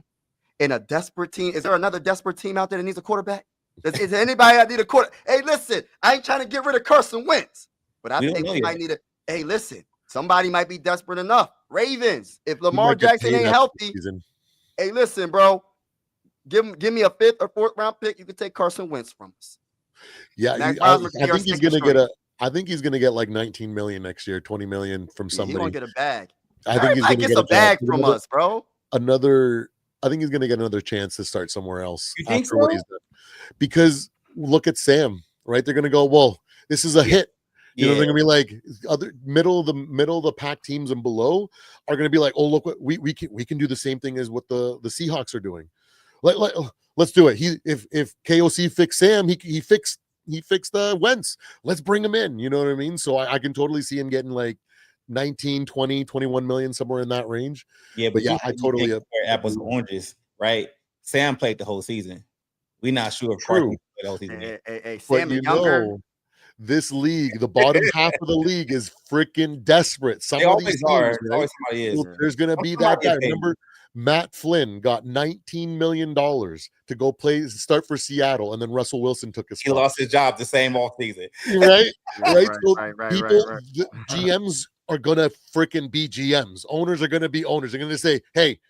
In a desperate team. Is there another desperate team out there that needs a quarterback? Is there anybody that need a quarter? Hey, listen, I ain't trying to get rid of Carson Wentz, but I think we might need a. Hey, listen, somebody might be desperate enough. Ravens, if Lamar Jackson ain't healthy, hey, listen, bro, give me a 5th or 4th round pick. You can take Carson Wentz from us. Yeah, I think he's gonna get I think he's gonna get like 19 million next year, 20 million from somebody. He's gonna get a bag. I think he's gonna get a bag from us, bro. I think he's going to get another chance to start somewhere else. You think so? Because look at Sam, right? They're going to go, well, this is a hit. They're going to be like other middle of the pack teams and below are going to be like, oh, look, we can do the same thing as what the Seahawks are doing. Let's do it. If KOC fixed Sam, he fixed Wentz. Let's bring him in. You know what I mean? So I can totally see him getting like 19, 20, 21 million, somewhere in that range. Yeah, but yeah, I totally compare apples and oranges, right? Sam played the whole season. We're not sure if True. played the whole season. Hey, Sam is younger. This league, the bottom half of the league is freaking desperate. They always are. Always somebody is. There's gonna be that guy. Remember, Matt Flynn got $19 million to go start for Seattle, and then Russell Wilson took his spot. He lost his job the same off season. Right? GMs are gonna freaking be GMs. Owners are gonna be owners. They're gonna say, hey,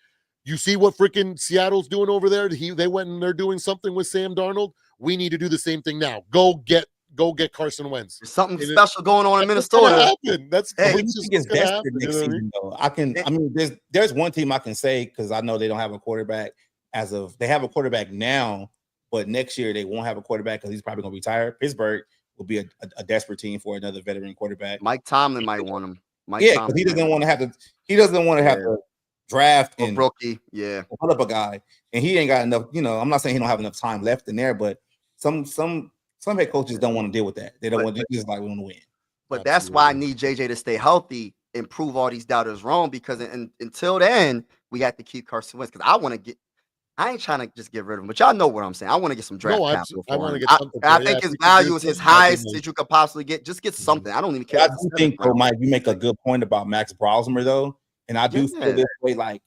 you see what freaking Seattle's doing over there? They went and they're doing something with Sam Darnold. We need to do the same thing now. Go get Carson Wentz. There's something special going on in Minnesota. That's just gonna happen next season, though. There's one team I can say, because I know they don't have a quarterback they have a quarterback now, but next year they won't have a quarterback because he's probably gonna retire. Pittsburgh will be a desperate team for another veteran quarterback. Mike Tomlin might want him. Because he doesn't want to have to. He doesn't want to have to draft and rookie. Put up a guy, and he ain't got enough. I'm not saying he don't have enough time left in there, but some head coaches don't want to deal with that. They don't want to just like want to win. But that's why I need JJ to stay healthy and prove all these doubters wrong, because until then, we have to keep Carson Wentz, because I ain't trying to just get rid of him, but y'all know what I'm saying. I want to get some draft capital I for want to him. get something. I think his value is his highest that you could possibly get. Just get something. I don't even care. I do think, though, Mike, you make a good point about Max Brosmer, though. And I do feel this way, like,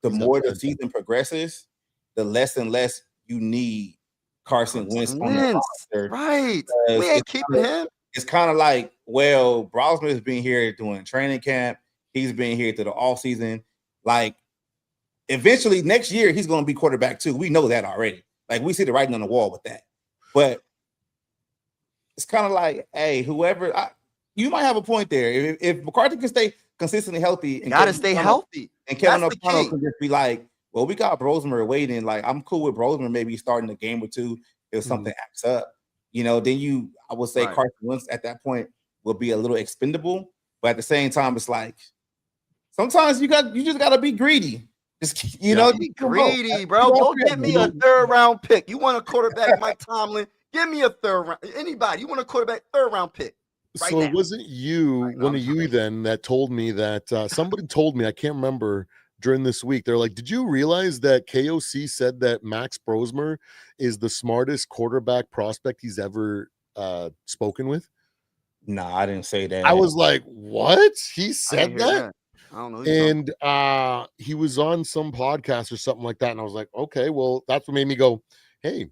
the more the season progresses, the less and less you need Carson Wentz on the roster. Right. We ain't keeping him. It's kind of like, well, Brosmer has been here doing training camp. He's been here through the offseason. Like, eventually next year, he's going to be quarterback too. We know that already. Like, we see the writing on the wall with that. But it's kind of like, hey, whoever, you might have a point there. If McCarthy can stay consistently healthy, and gotta stay healthy, and Kevin O'Connell can just be like, well, we got Brosmer waiting. Like, I'm cool with Brosmer maybe starting a game or two if something acts up. You know, then I would say Carson Wentz at that point will be a little expendable. But at the same time, it's like sometimes you just gotta be greedy. Just be greedy, bro. Go get me a 3rd round pick. You want a quarterback, Mike Tomlin? Give me a 3rd round. Anybody? You want a quarterback 3rd round pick? So it wasn't you, one of you then, that told me that somebody told me, I can't remember, during this week, they're like, did you realize that KOC said that Max Brosmer is the smartest quarterback prospect he's ever spoken with? No, I didn't say that. I was like, what? He said that? I don't know. And he was on some podcast or something like that. And I was like, okay, well, that's what made me go, hey,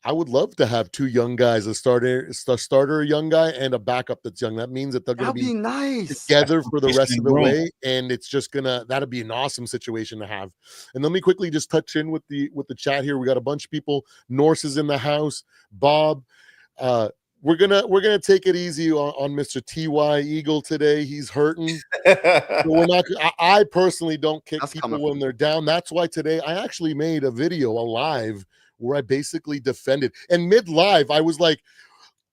I would love to have 2 young guys, a starter, a young guy, and a backup that's young. That means that they're going to be nice together for the rest of the way, and it's just that'll be an awesome situation to have. And let me quickly just touch in with the chat here. We got a bunch of people. Norse is in the house. Bob, we're gonna take it easy on Mr. Ty Eagle today. He's hurting. So we're not. I personally don't kick people when they're down. That's why today I actually made a video, a live, where I basically defended. And mid-live, I was like,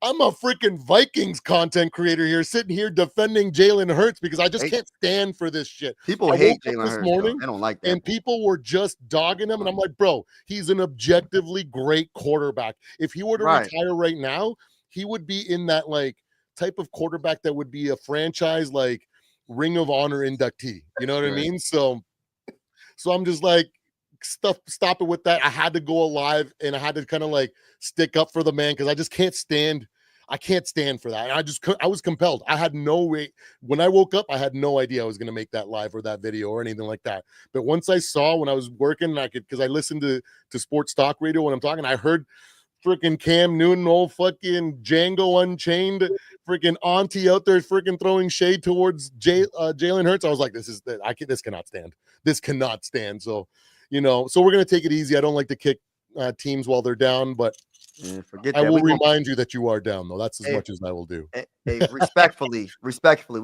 I'm a freaking Vikings content creator here, sitting here defending Jalen Hurts because I just can't stand for this shit. People hate Jalen Hurts morning. I don't like that. And people were just dogging him. And I'm like, bro, he's an objectively great quarterback. If he were to retire right now, he would be in that like type of quarterback that would be a franchise like Ring of Honor inductee. You know what I mean? So I'm just like, stop it with that. I had to go alive and I had to kind of like stick up for the man because I just can't stand. I can't stand for that. I was compelled. I had no way. When I woke up, I had no idea I was going to make that live or that video or anything like that. But once I saw when I was working, because I listened to sports talk radio when I'm talking, I heard freaking Cam Newton, old fucking Django Unchained, freaking auntie out there freaking throwing shade towards Jalen Hurts. I was like, this cannot stand. This cannot stand. So, so we're going to take it easy. I don't like to kick teams while they're down, but I will remind you that you are down, though. That's as much as I will do. Hey, respectfully, we're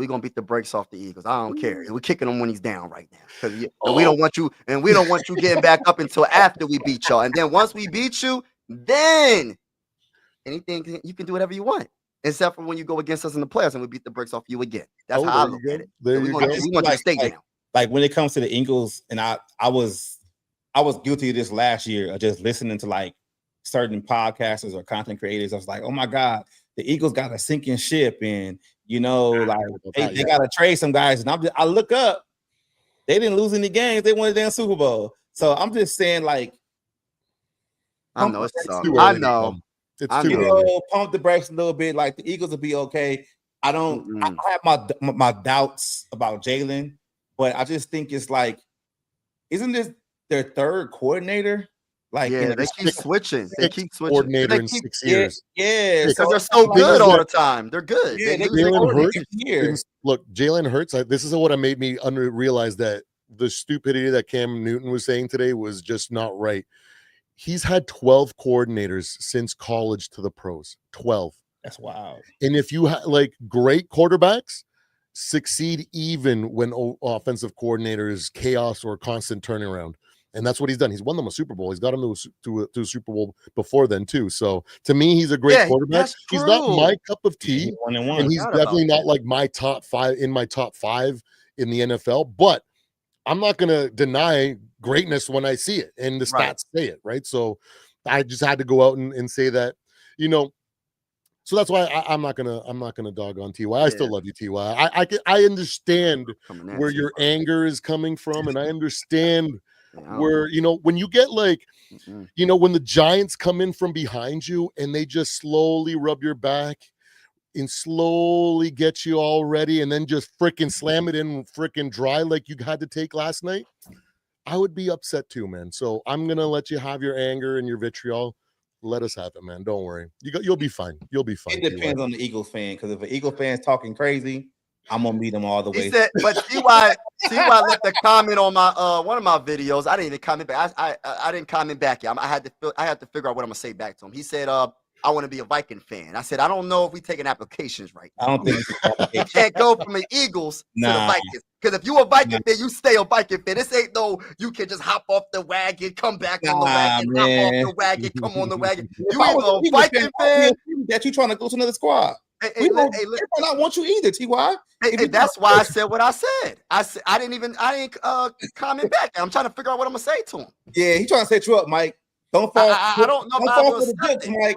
going to beat the brakes off the Eagles. I don't care. We're kicking him when he's down right now. Because we don't want you getting back up until after we beat y'all. And then once we beat you, then anything, you can do whatever you want. Except for when you go against us in the playoffs and we beat the brakes off you again. That's how I look at it. There you go. We want you to stay down. Like when it comes to the Eagles, and I was guilty of this last year of just listening to like certain podcasters or content creators. I was like, oh my God, the Eagles got a sinking ship, and they got to trade some guys. And I look up, they didn't lose any games. They won the damn Super Bowl. So I'm just saying, like, I know it's too I know. It's too early. Pump the brakes a little bit. Like the Eagles will be okay. I have my doubts about Jalen, but I just think it's like, isn't this their 3rd coordinator? Like, they keep switching. They keep switching. Coordinator in 6 years. Yeah, because they're so good all the time. They're good. Yeah, Jalen Hurts. This is what made me realize that the stupidity that Cam Newton was saying today was just not right. He's had 12 coordinators since college to the pros. 12. That's wild. And if you like great quarterbacks, succeed even when offensive coordinators chaos or constant turnaround. And that's what he's done. He's won them a Super Bowl. He's got them to a Super Bowl before then too. So to me, he's a great quarterback. He's not my cup of tea, and he's definitely not like my top 5 in my top 5 in the NFL. But I'm not going to deny greatness when I see it, and the stats say it, right? So I just had to go out and say that, So that's why I'm not gonna dog on Ty. I still Yeah. love you, Ty. I understand Coming at where you. your anger is coming from, and I understand Yeah, I don't where when you get like Mm-mm. when the Giants come in from behind you and they just slowly rub your back and slowly get you all ready, and then just freaking slam it in freaking dry like you had to take last night. I would be upset too, man. So I'm gonna let you have your anger and your vitriol. Let us have it, man. Don't worry. You'll be fine. You'll be fine. It depends on the Eagles fan, because if an Eagle fan's talking crazy, I'm gonna meet them all the He way. said, but Ty left a comment on my one of my videos. I didn't even comment back. I didn't comment back yet. I had to figure out what I'm gonna say back to him. He said, I want to be a Viking fan. I said, I don't know if we taking applications right now. I don't think You can't go from the Eagles to the Nah. Vikings. Because if you a Viking fan, you stay a Viking fan. This ain't no you can just hop off the wagon, come back on the wagon, hop off the wagon, come on the wagon. If You I either was a an Eagles Viking fan. that you trying to go to another squad. Hey, We don't not want you either, Ty. Hey, that's why I said what I said. I didn't comment back. I'm trying to figure out what I'm gonna say to him. Yeah, he trying to set you up, Mike. Don't fall. I don't know if I'm fall gonna for the accept jokes, it. Mike.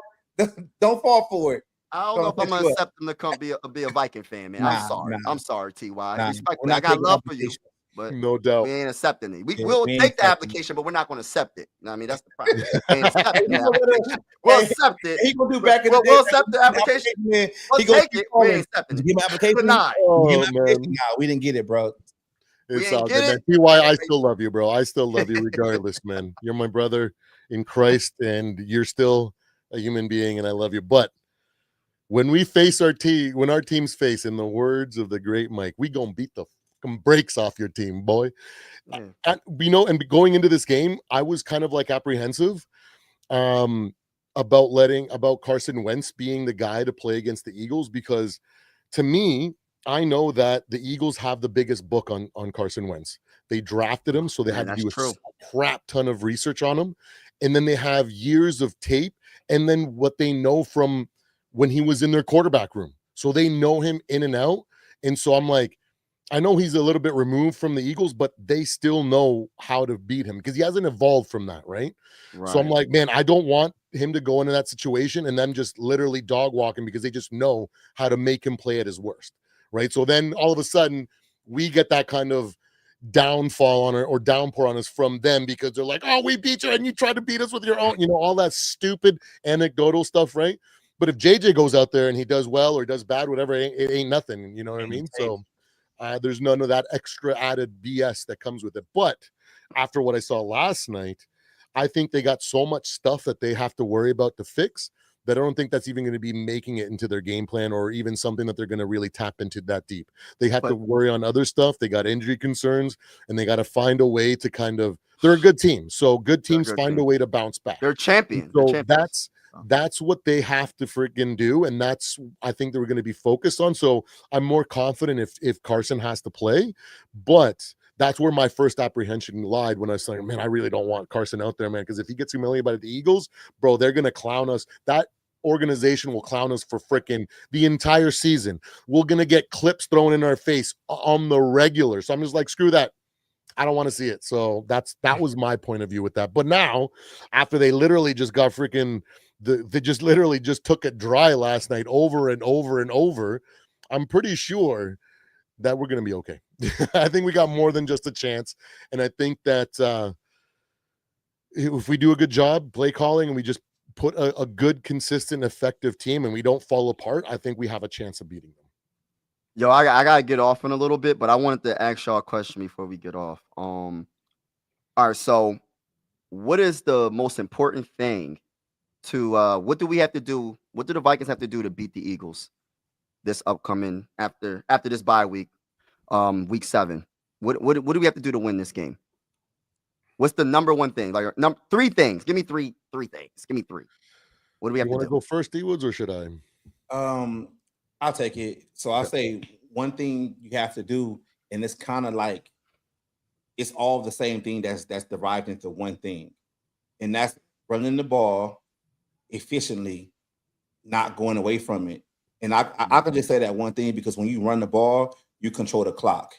Don't fall for it. I don't know if I'm gonna accept him to come be a Viking fan, man. I'm sorry. I'm sorry, Ty. Respectfully, I got love for you, but no doubt. we ain't accepting it. Yeah, We'll we ain't take the accepting application, but we're not gonna accept it. You know what I mean, that's the problem. We ain't accepting the You know what, application. We'll hey, accept it. He gonna do back in the day. We'll accept the application. Man. We'll He gonna take keep it. We calling. ain't accepting Did it. you give him application? Denied. Did you give Oh him application? man, Nah, we didn't get it, bro. We it's ain't all get good, it. man. Ty, I still love you, bro. I still love you regardless, man. You're my brother in Christ, and you're still a human being, and I love you. But when we face our team, when our teams face, in the words of the great Mike, we gonna beat the fucking brakes off your team, boy. Yeah. And going into this game, I was kind of like apprehensive about Carson Wentz being the guy to play against the Eagles, because to me, I know that the Eagles have the biggest book on Carson Wentz. They drafted him, so they Man, had to do that's true. a crap ton of research on him, and then they have years of tape, and then what they know from when he was in their quarterback room, so they know him in and out. And so I'm like, I know he's a little bit removed from the Eagles, but they still know how to beat him because he hasn't evolved from that, right? So I'm like, man, I don't want him to go into that situation and then just literally dog walking, because they just know how to make him play at his worst, right? So then all of a sudden we get that kind of downfall on or downpour on us from them, because they're like, oh, we beat you and you tried to beat us with your own, all that stupid anecdotal stuff, right? But if JJ goes out there and he does well or does bad, whatever, it ain't nothing, you know what I mean? So there's none of that extra added BS that comes with it. But after what I saw last night, I think they got so much stuff that they have to worry about to fix that I don't think that's even going to be making it into their game plan, or even something that they're going to really tap into that deep. They have to worry on other stuff. They got injury concerns, and they got to find a way to they're a good team. So good teams find a way to bounce back. They're champions. So they're champions. that's what they have to freaking do, and that's I think they were going to be focused on. So I'm more confident if Carson has to play, but that's where my first apprehension lied when I was like, man, I really don't want Carson out there, man, because if he gets humiliated by the Eagles, bro, they're going to clown us. That organization will clown us for freaking the entire season. We're going to get clips thrown in our face on the regular. So I'm just like, screw that. I don't want to see it. So that was my point of view with that. But now, after they literally just got freaking they just literally just took it dry last night over and over and over, I'm pretty sure that we're going to be okay. I think we got more than just a chance. And I think that if we do a good job play calling and we just put a good, consistent, effective team and we don't fall apart, I think we have a chance of beating them. Yo, I got to get off in a little bit, but I wanted to ask y'all a question before we get off. All right, so what is the most important thing to what do we have to do? What do the Vikings have to do to beat the Eagles this upcoming after this bye week, week 7? What do we have to do to win this game? What's the number one thing? Like three things. Give me three things. Give me three. What do we have to do? You want to go first, D-Woods, or should I? I'll take it. So I'll say one thing you have to do, and it's kind of like it's all the same thing that's derived into one thing, and that's running the ball efficiently, not going away from it. And I can just say that one thing, because when you run the ball, you control the clock.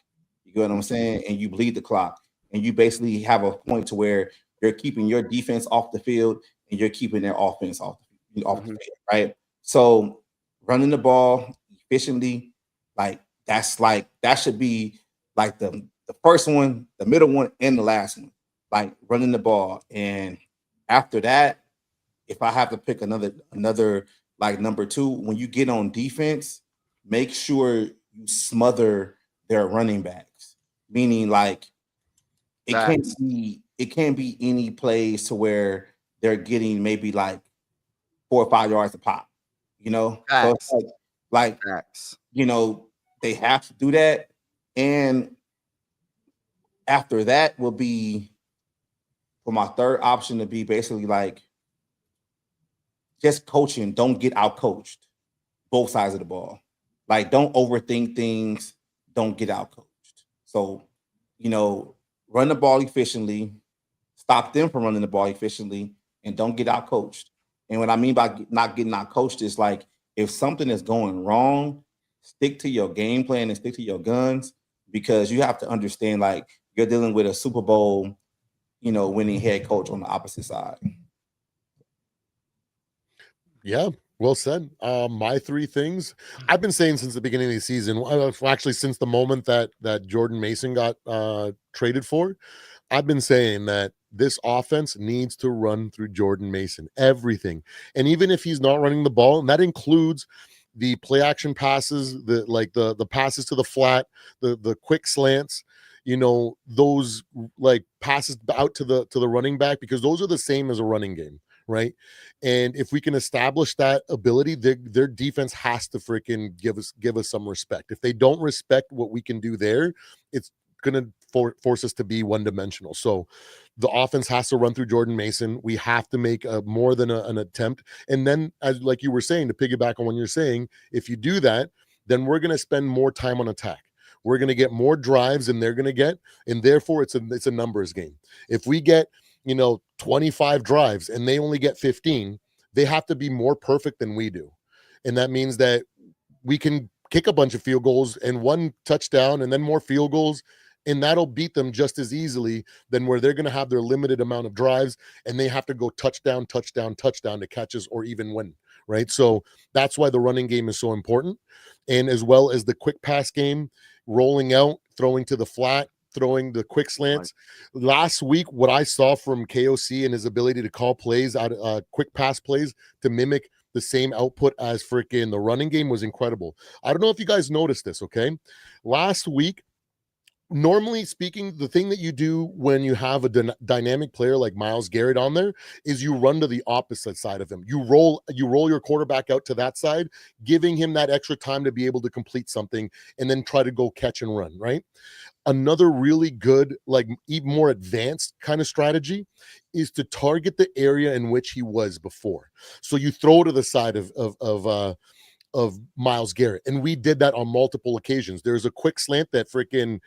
You get what I'm saying? And you bleed the clock, and you basically have a point to where you're keeping your defense off the field and you're keeping their offense off the field, right? So running the ball efficiently, like that should be like the first one, the middle one, and the last one. Like running the ball. And after that, if I have to pick another like number two, when you get on defense, make sure you smother their running backs. Meaning like it Facts. can't be any plays to where they're getting maybe like 4 or 5 yards a pop, you know? So it's Facts. like, Facts. you know, they have to do that. And after that will be for my third option to be basically like just coaching, don't get out coached both sides of the ball. Like, don't overthink things, don't get out coached. So, you know, run the ball efficiently, stop them from running the ball efficiently, and don't get out coached. And what I mean by not getting out coached is like if something is going wrong, stick to your game plan and stick to your guns, because you have to understand like you're dealing with a Super Bowl, you know, winning head coach on the opposite side. Yeah, well said. My three things I've been saying since the beginning of the season, actually since the moment that Jordan Mason got traded for, I've been saying that this offense needs to run through Jordan Mason, everything. And even if he's not running the ball, and that includes the play action passes, the passes to the flat, the quick slants, you know, those like passes out to the running back, because those are the same as a running game, right? And if we can establish that ability, their defense has to freaking give us some respect. If they don't respect what we can do there, it's gonna force us to be one-dimensional. So the offense has to run through Jordan Mason. We have to make more than an attempt. And then, as like you were saying, to piggyback on what you're saying, if you do that, then we're going to spend more time on attack. We're going to get more drives than they're going to get, and therefore it's a numbers game. If we get 25 drives and they only get 15, they have to be more perfect than we do. And that means that we can kick a bunch of field goals and one touchdown and then more field goals, and that'll beat them just as easily than where they're going to have their limited amount of drives and they have to go touchdown to catch us or even win, right? So that's why the running game is so important, and as well as the quick pass game, rolling out, throwing to the flat, throwing the quick slants. Last week, what I saw from KOC and his ability to call plays out, quick pass plays to mimic the same output as freaking the running game was incredible. I don't know if you guys noticed this, okay? Last week, normally speaking, the thing that you do when you have a dynamic player like Myles Garrett on there is you run to the opposite side of him. You roll your quarterback out to that side, giving him that extra time to be able to complete something and then try to go catch and run, right? Another really good, like even more advanced kind of strategy is to target the area in which he was before. So you throw to the side of Myles Garrett, and we did that on multiple occasions. There's a quick slant that freaking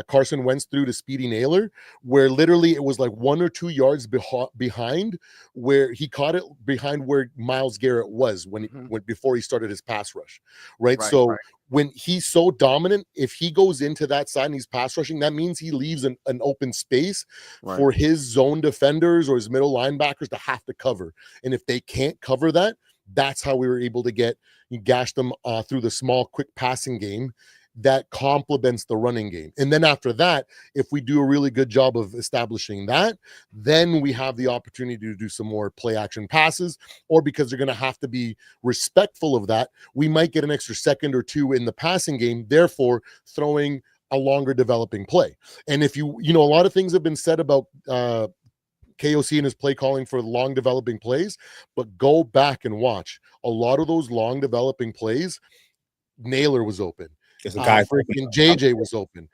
Carson Wentz threw to Speedy Naylor, where literally it was like 1 or 2 yards behind where he caught it, behind where Myles Garrett was when before he started his pass rush, right? So when he's so dominant, if he goes into that side and he's pass rushing, that means he leaves an open space for his zone defenders or his middle linebackers to have to cover. And if they can't cover that, that's how we were able to gash them through the small, quick passing game that complements the running game. And then after that, if we do a really good job of establishing that, then we have the opportunity to do some more play action passes, or because they're going to have to be respectful of that, we might get an extra second or two in the passing game, therefore throwing a longer developing play. And if you know, a lot of things have been said about KOC and his play calling for long developing plays, but go back and watch a lot of those long developing plays. Naylor was open. Freaking JJ was open.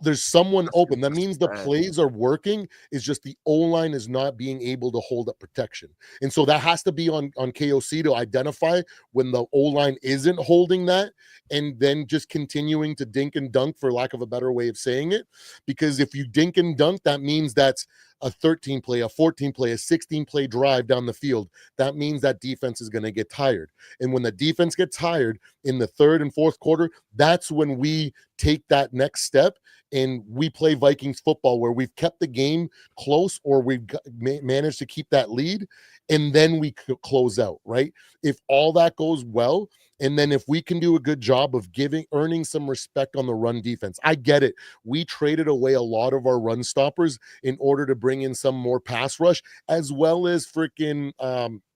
There's someone open. That means the plays are working. It's just the O-line is not being able to hold up protection. And so that has to be on KOC to identify when the O-line isn't holding that, and then just continuing to dink and dunk, for lack of a better way of saying it. Because if you dink and dunk, that means that's a 13 play, a 14 play, a 16 play drive down the field, that means that defense is going to get tired. And when the defense gets tired in the third and fourth quarter, that's when we take that next step and we play Vikings football where we've kept the game close or we've managed to keep that lead, and then we close out, right? If all that goes well, and then if we can do a good job of earning some respect on the run defense. I get it. We traded away a lot of our run stoppers in order to bring in some more pass rush, as well as freaking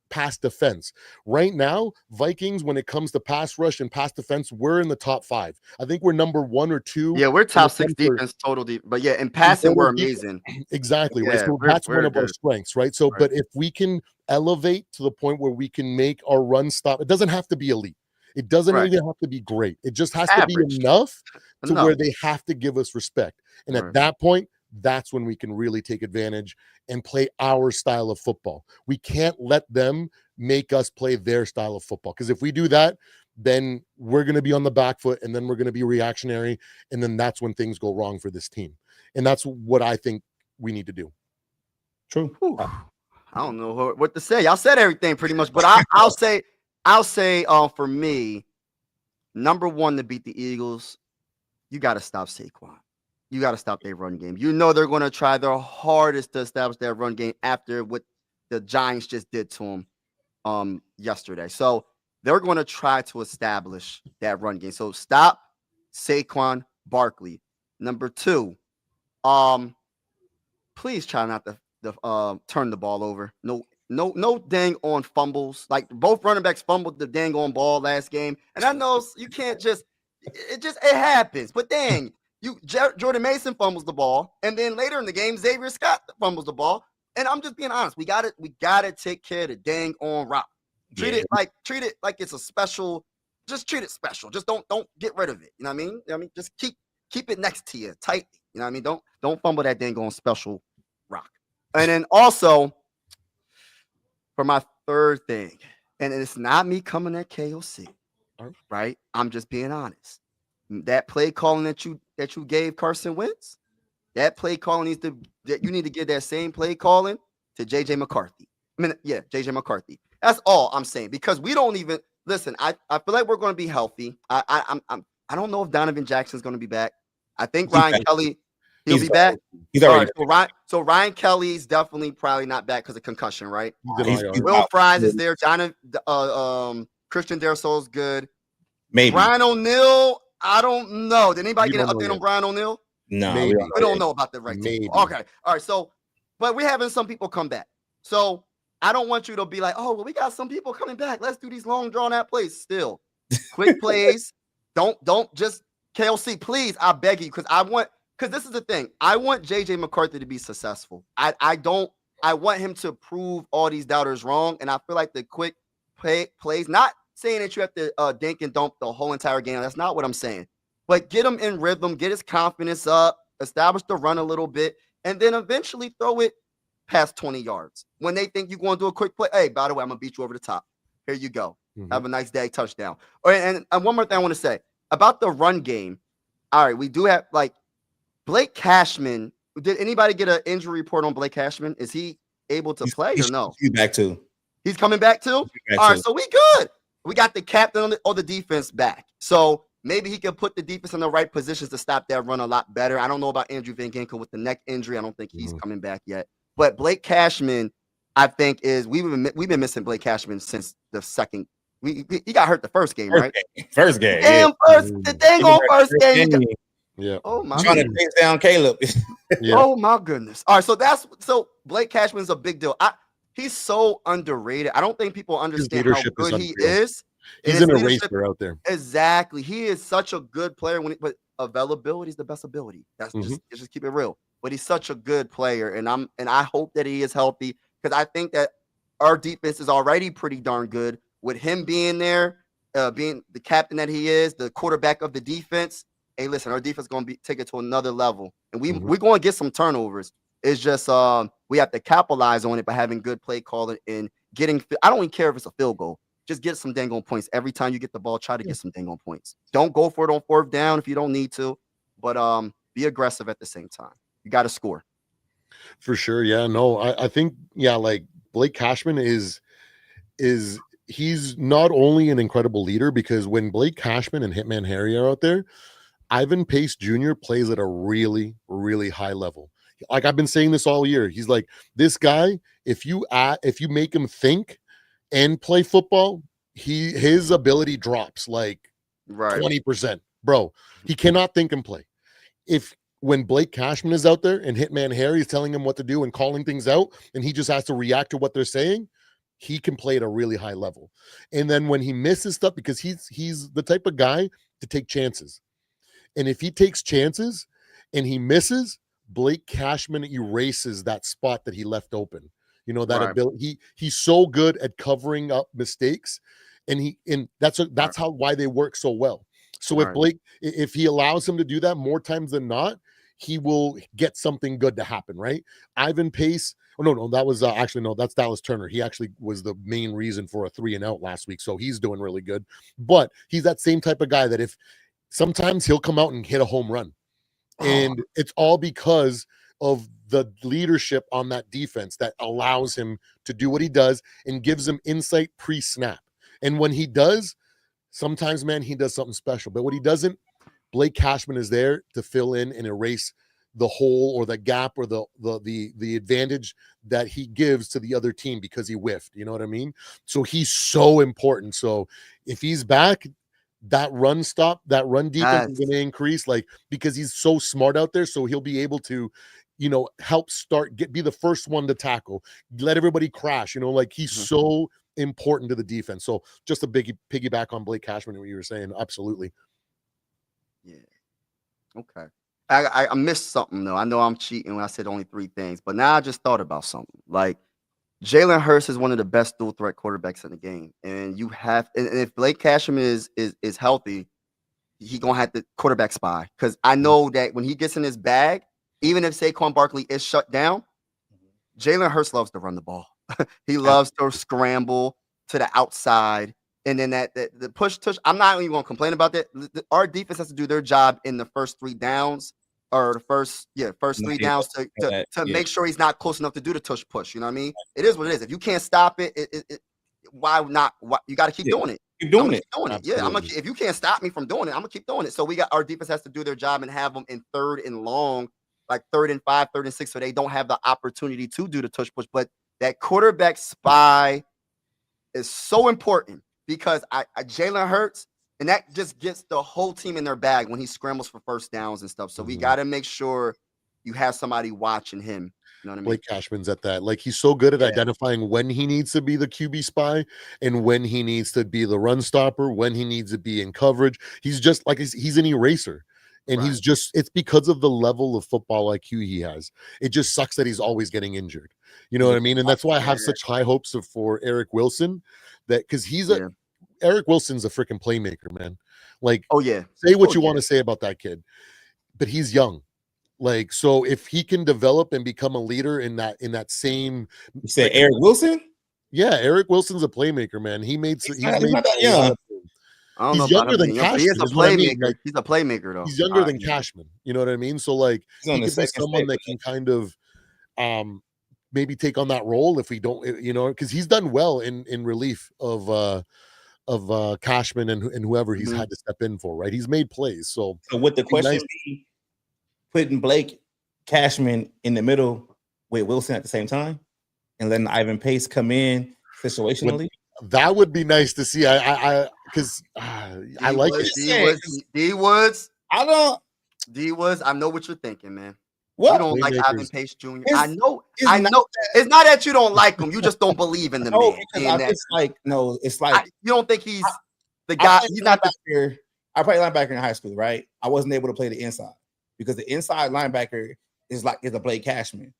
pass defense. Right now, Vikings, when it comes to pass rush and pass defense, we're in the top 5. I think we're number 1 or 2. Yeah, we're top 6 defense total. But yeah, in passing, we're amazing. Exactly. Yeah, right. So that's one of our strengths, right? So, but if we can elevate to the point where we can make our run stop, it doesn't have to be elite. It doesn't even have to be great. It just has to be enough to where they have to give us respect. And at that point, that's when we can really take advantage and play our style of football. We can't let them make us play their style of football, because if we do that, then we're going to be on the back foot, and then we're going to be reactionary, and then that's when things go wrong for this team. And that's what I think we need to do. True. I don't know what to say. Y'all said everything pretty much, but I'll say for me, number 1 to beat the Eagles, you got to stop Saquon. You got to stop their run game. You know they're going to try their hardest to establish that run game after what the Giants just did to them yesterday. So they're going to try to establish that run game. So stop Saquon Barkley. Number 2, please try not to turn the ball over. No dang on fumbles. Like both running backs fumbled the dang on ball last game. And I know you can't it happens. But dang, Jordan Mason fumbles the ball, and then later in the game, Xavier Scott fumbles the ball. And I'm just being honest. We gotta take care of the dang on route. Treat it like it's a special. Just treat it special. Just don't get rid of it. You know what I mean? Just keep it next to you tightly. You know what I mean? Don't fumble that dang on special rock. And then also, for my third thing, and it's not me coming at KOC, right? I'm just being honest. That play calling that you gave Carson Wentz, that play calling you need to give that same play calling to JJ McCarthy. JJ McCarthy. That's all I'm saying, because we don't even listen. I feel like we're going to be healthy. I don't know if Donovan Jackson's going to be back. I think Ryan Kelly. He'll be back. He's already so Ryan Kelly's definitely probably not back because of concussion, right? He's Will Fries is there. Christian Darrisaw's good. Maybe Brian O'Neill. I don't know. Did anybody get an update on Brian O'Neill? No, we don't know about the right team. Okay, all right. So, but we're having some people come back. So I don't want you to be like, oh, well, we got some people coming back. Let's do these long drawn out plays. Still, quick plays. Don't just KLC, please. I beg you, because this is the thing. I want JJ McCarthy to be successful. I want him to prove all these doubters wrong. And I feel like the quick plays, not saying that you have to dink and dump the whole entire game. That's not what I'm saying. But get him in rhythm, get his confidence up, establish the run a little bit, and then eventually throw it past 20 yards. When they think you're going to do a quick play, hey, by the way, I'm going to beat you over the top. Here you go. Have a nice day, touchdown. And one more thing I want to say about the run game. All right, we do have, like, Blake Cashman. Did anybody get an injury report on Blake Cashman? Is he able to play or no? He's back too. He's coming back too? All right, so we good. We got the captain on the defense back. So maybe he can put the defense in the right positions to stop that run a lot better. I don't know about Andrew Van Ginkel with the neck injury. I don't think he's coming back yet. But Blake Cashman, I think, we've been missing Blake Cashman since the second. He got hurt the first game, right? First game. The dang on first game. Yeah. Oh my. Trying to chase down Caleb. Yeah. Oh my goodness. All right, so Blake Cashman's a big deal. He's so underrated. I don't think people understand how good he is. He's an eraser out there. Exactly. He is such a good player. But availability is the best ability. That's just keep it real. But he's such a good player, and I hope that he is healthy, because I think that our defense is already pretty darn good with him being there, being the captain that he is, the quarterback of the defense. Hey, listen, our defense is going to take it to another level, and we're going to get some turnovers. It's just we have to capitalize on it by having good play calling and getting. I don't even care if it's a field goal. Just get some dang on points every time you get the ball. Try to get some dang on points. Don't go for it on fourth down if you don't need to, but be aggressive at the same time. You got to score. For sure. Yeah. No, I think, yeah, like Blake Cashman is he's not only an incredible leader, because when Blake Cashman and Hitman Harry are out there, Ivan Pace Jr. plays at a really, really high level. Like I've been saying this all year. He's like, this guy, if you make him think and play football, his ability drops like Right. 20%. Bro, he cannot think and play. When Blake Cashman is out there and Hitman Harry is telling him what to do and calling things out, and he just has to react to what they're saying, he can play at a really high level. And then when he misses stuff, because he's the type of guy to take chances. And if he takes chances and he misses, Blake Cashman erases that spot that he left open. You know, that Right. ability. He's so good at covering up mistakes, and that's why they work so well. So if Right. Blake, if he allows him to do that more times than not, he will get something good to happen, right? Ivan Pace. Oh no, that was actually no, that's Dallas Turner. He actually was the main reason for a 3-and-out last week, so he's doing really good. But he's that same type of guy that if sometimes he'll come out and hit a home run, and it's all because of the leadership on that defense that allows him to do what he does and gives him insight pre-snap. And when he does, sometimes, man, he does something special. But what he doesn't, Blake Cashman is there to fill in and erase the hole or the gap or the advantage that he gives to the other team because he whiffed. You know what I mean? So he's so important. So if he's back, that run defense is going to increase, like, because he's so smart out there. So he'll be able to, help be the first one to tackle, let everybody crash, like he's so important to the defense. So just a big piggyback on Blake Cashman, what you were saying. Absolutely. Yeah. Okay. I missed something though. I know I'm cheating when I said only 3 things, but now I just thought about something. Like Jalen Hurts is one of the best dual threat quarterbacks in the game, and and if Blake Cashman is healthy, he gonna have the quarterback spy. Because I know that when he gets in his bag, even if Saquon Barkley is shut down, Jalen Hurts loves to run the ball. He loves to scramble to the outside, and then the push tush. I'm not even gonna complain about that. Our defense has to do their job in the first 3 downs. Or the first 3 downs to make sure he's not close enough to do the tush push. You know what I mean? It is what it is. If you can't stop it, why not? You got to keep doing it. Keep doing it. Yeah, if you can't stop me from doing it, I'm gonna keep doing it. So our defense has to do their job and have them in 3rd and long, like 3rd and 5, 3rd and 6, so they don't have the opportunity to do the tush push. But that quarterback spy is so important because Jalen Hurts. And that just gets the whole team in their bag when he scrambles for first downs and stuff. So we got to make sure you have somebody watching him. You know what I mean? Blake Cashman's at that. Like, he's so good at identifying when he needs to be the QB spy and when he needs to be the run stopper, when he needs to be in coverage. He's just like, he's an eraser. And it's because of the level of football IQ he has. It just sucks that he's always getting injured. You know what I mean? And that's why I have such high hopes for Eric Wilson, because Eric Wilson's a freaking playmaker, man. Like, say what you want to say about that kid, but he's young. Like, so if he can develop and become a leader in that same. You say Eric Wilson? Yeah, Eric Wilson's a playmaker, man. He's not that young. He's younger than Cashman. He is a playmaker. He's a playmaker, though. He's younger than Cashman. You know what I mean? So, like, he could be someone that can kind of maybe take on that role if we don't, because he's done well in relief of Cashman and whoever he's had to step in for, right? He's made plays. So would the question be putting Blake Cashman in the middle with Wilson at the same time and letting Ivan Pace come in situationally? That would be nice to see. I like it. D Woods. I know what you're thinking, man. What? You don't like Ivan Pace Jr. I know. It's not that you don't like him. You just don't believe in the man. It's like you don't think he's the guy. He's not the. I played linebacker in high school, right? I wasn't able to play the inside because the inside linebacker is a Blake Cashman.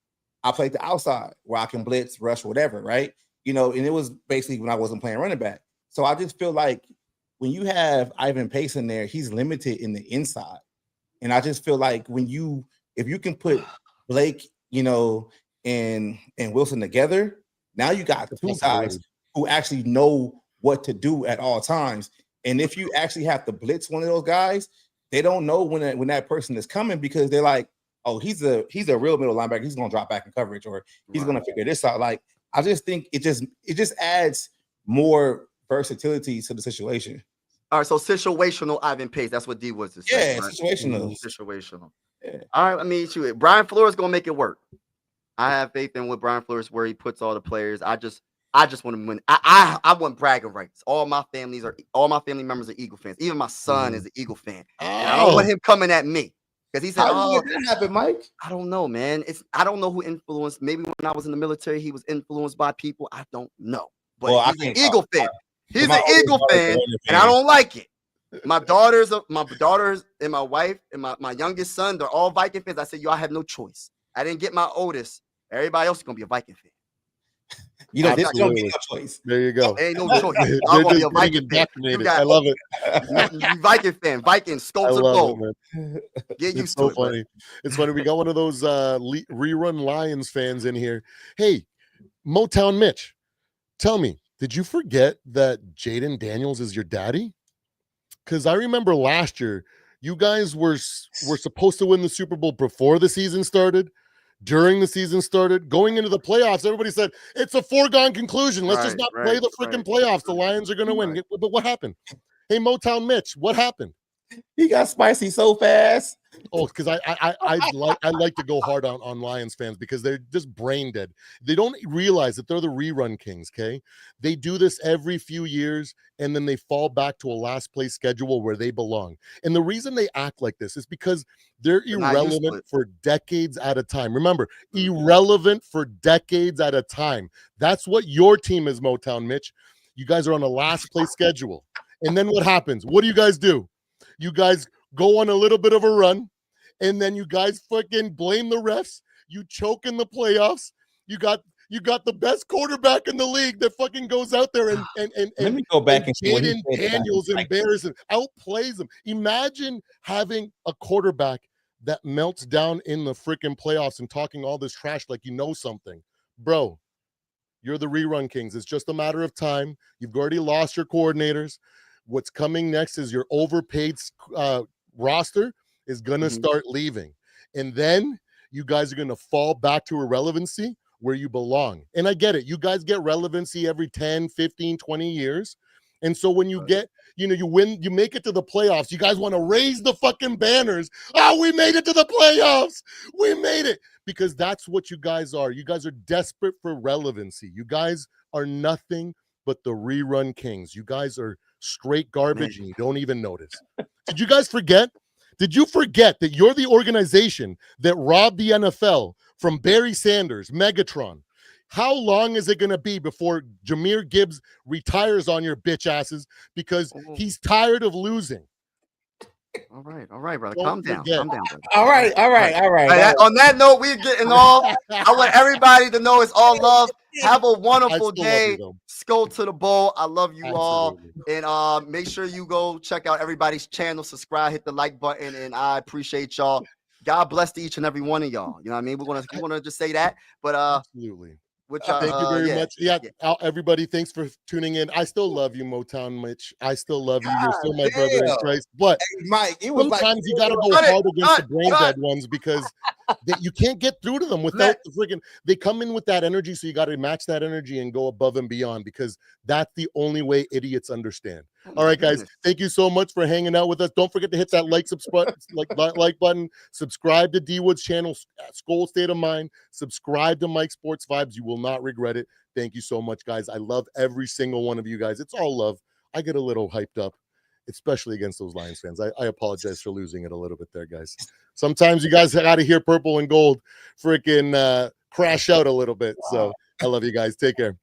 I played the outside where I can blitz, rush, whatever, right? And it was basically when I wasn't playing running back. So I just feel like when you have Ivan Pace in there, he's limited in the inside, and I just feel like if you can put Blake, and Wilson together, now you got 2 guys who actually know what to do at all times. And if you actually have to blitz one of those guys, they don't know when that person is coming because they're like, oh, he's a real middle linebacker. He's gonna drop back in coverage, or he's gonna figure this out. Like, I just think it just adds more versatility to the situation. All right, so situational Ivan Pace. That's what D Woods is saying. Yeah, right? situational. Situational. Yeah. All right, I mean, shoot, Brian Flores gonna make it work. I have faith in what Brian Flores, where he puts all the players. I just want to win. I want bragging rights. All my family members are Eagle fans. Even my son is an Eagle fan. And I don't want him coming at me because he said, How did that happen, Mike? I don't know, man. I don't know who influenced. Maybe when I was in the military, he was influenced by people. I don't know. But he's an Eagle fan. He's an Eagle fan, and I don't like it. My daughters and my wife and my youngest son, they're all Viking fans. I said, I have no choice. I didn't get my oldest. Everybody else is gonna be a Viking fan. You don't get no choice. There you go. Ain't no choice. I'm gonna be a Viking fan. I love it. You Viking fan. Viking Skulls of Gold. Get used to it. Funny. It's funny. We got one of those rerun Lions fans in here. Hey, Motown Mitch, tell me, did you forget that Jaden Daniels is your daddy? Because I remember last year, you guys were supposed to win the Super Bowl before the season started. During the season started, going into the playoffs, everybody said it's a foregone conclusion. Let's just not play the freaking playoffs. The Lions are going to win. But what happened? Hey, Motown Mitch, what happened? He got spicy so fast. Oh, because I like to go hard on Lions fans because they're just brain dead. They don't realize that they're the rerun kings. Okay, they do this every few years, and then they fall back to a last place schedule where they belong. And the reason they act like this is because they're irrelevant for decades at a time. Remember, irrelevant for decades at a time. That's what your team is, Motown Mitch. You guys are on a last place schedule, and then what happens? What do you guys do? You guys go on a little bit of a run, and then you guys fucking blame the refs. You choke in the playoffs. You got the best quarterback in the league that fucking goes out there and let me go back and Jaden Daniels embarrasses him, outplays him. Imagine having a quarterback that melts down in the freaking playoffs and talking all this trash like you know something. Bro, you're the rerun kings. It's just a matter of time. You've already lost your coordinators. What's coming next is your overpaid roster is going to start leaving. And then you guys are going to fall back to irrelevancy where you belong. And I get it. You guys get relevancy every 10, 15, 20 years. And so when you get, you win, you make it to the playoffs, you guys want to raise the fucking banners. Oh, we made it to the playoffs. We made it. Because that's what you guys are. You guys are desperate for relevancy. You guys are nothing but the rerun kings. You guys are straight garbage and you don't even notice. Did you guys forget? Did you forget that you're the organization that robbed the NFL from Barry Sanders, Megatron? How long is it going to be before Jahmyr Gibbs retires on your bitch asses because he's tired of losing? All right, brother. Calm down, brother. All right. On that note, we're getting off. I want everybody to know it's all love. Have a wonderful day. Go to the bowl. I love you all. And make sure you go check out everybody's channel, subscribe, hit the like button, and I appreciate y'all. God bless to each and every one of y'all. You know what I mean? We're gonna just say that. But absolutely. Thank you very much. Everybody, thanks for tuning in. I still love you, Motown Mitch. I still love you. You're still my brother in Christ. But Mike, it was sometimes you got to go hard against the brain dead ones because you can't get through to them without the freaking. They come in with that energy, so you got to match that energy and go above and beyond because that's the only way idiots understand. All right, guys. Thank you so much for hanging out with us. Don't forget to hit that like button. Subscribe to D Wood's channel, Skull State of Mind. Subscribe to Mike Sports Vibes. You will not regret it. Thank you so much, guys. I love every single one of you guys. It's all love. I get a little hyped up, especially against those Lions fans. I apologize for losing it a little bit there, guys. Sometimes you guys got to hear purple and gold freaking crash out a little bit. So I love you guys. Take care.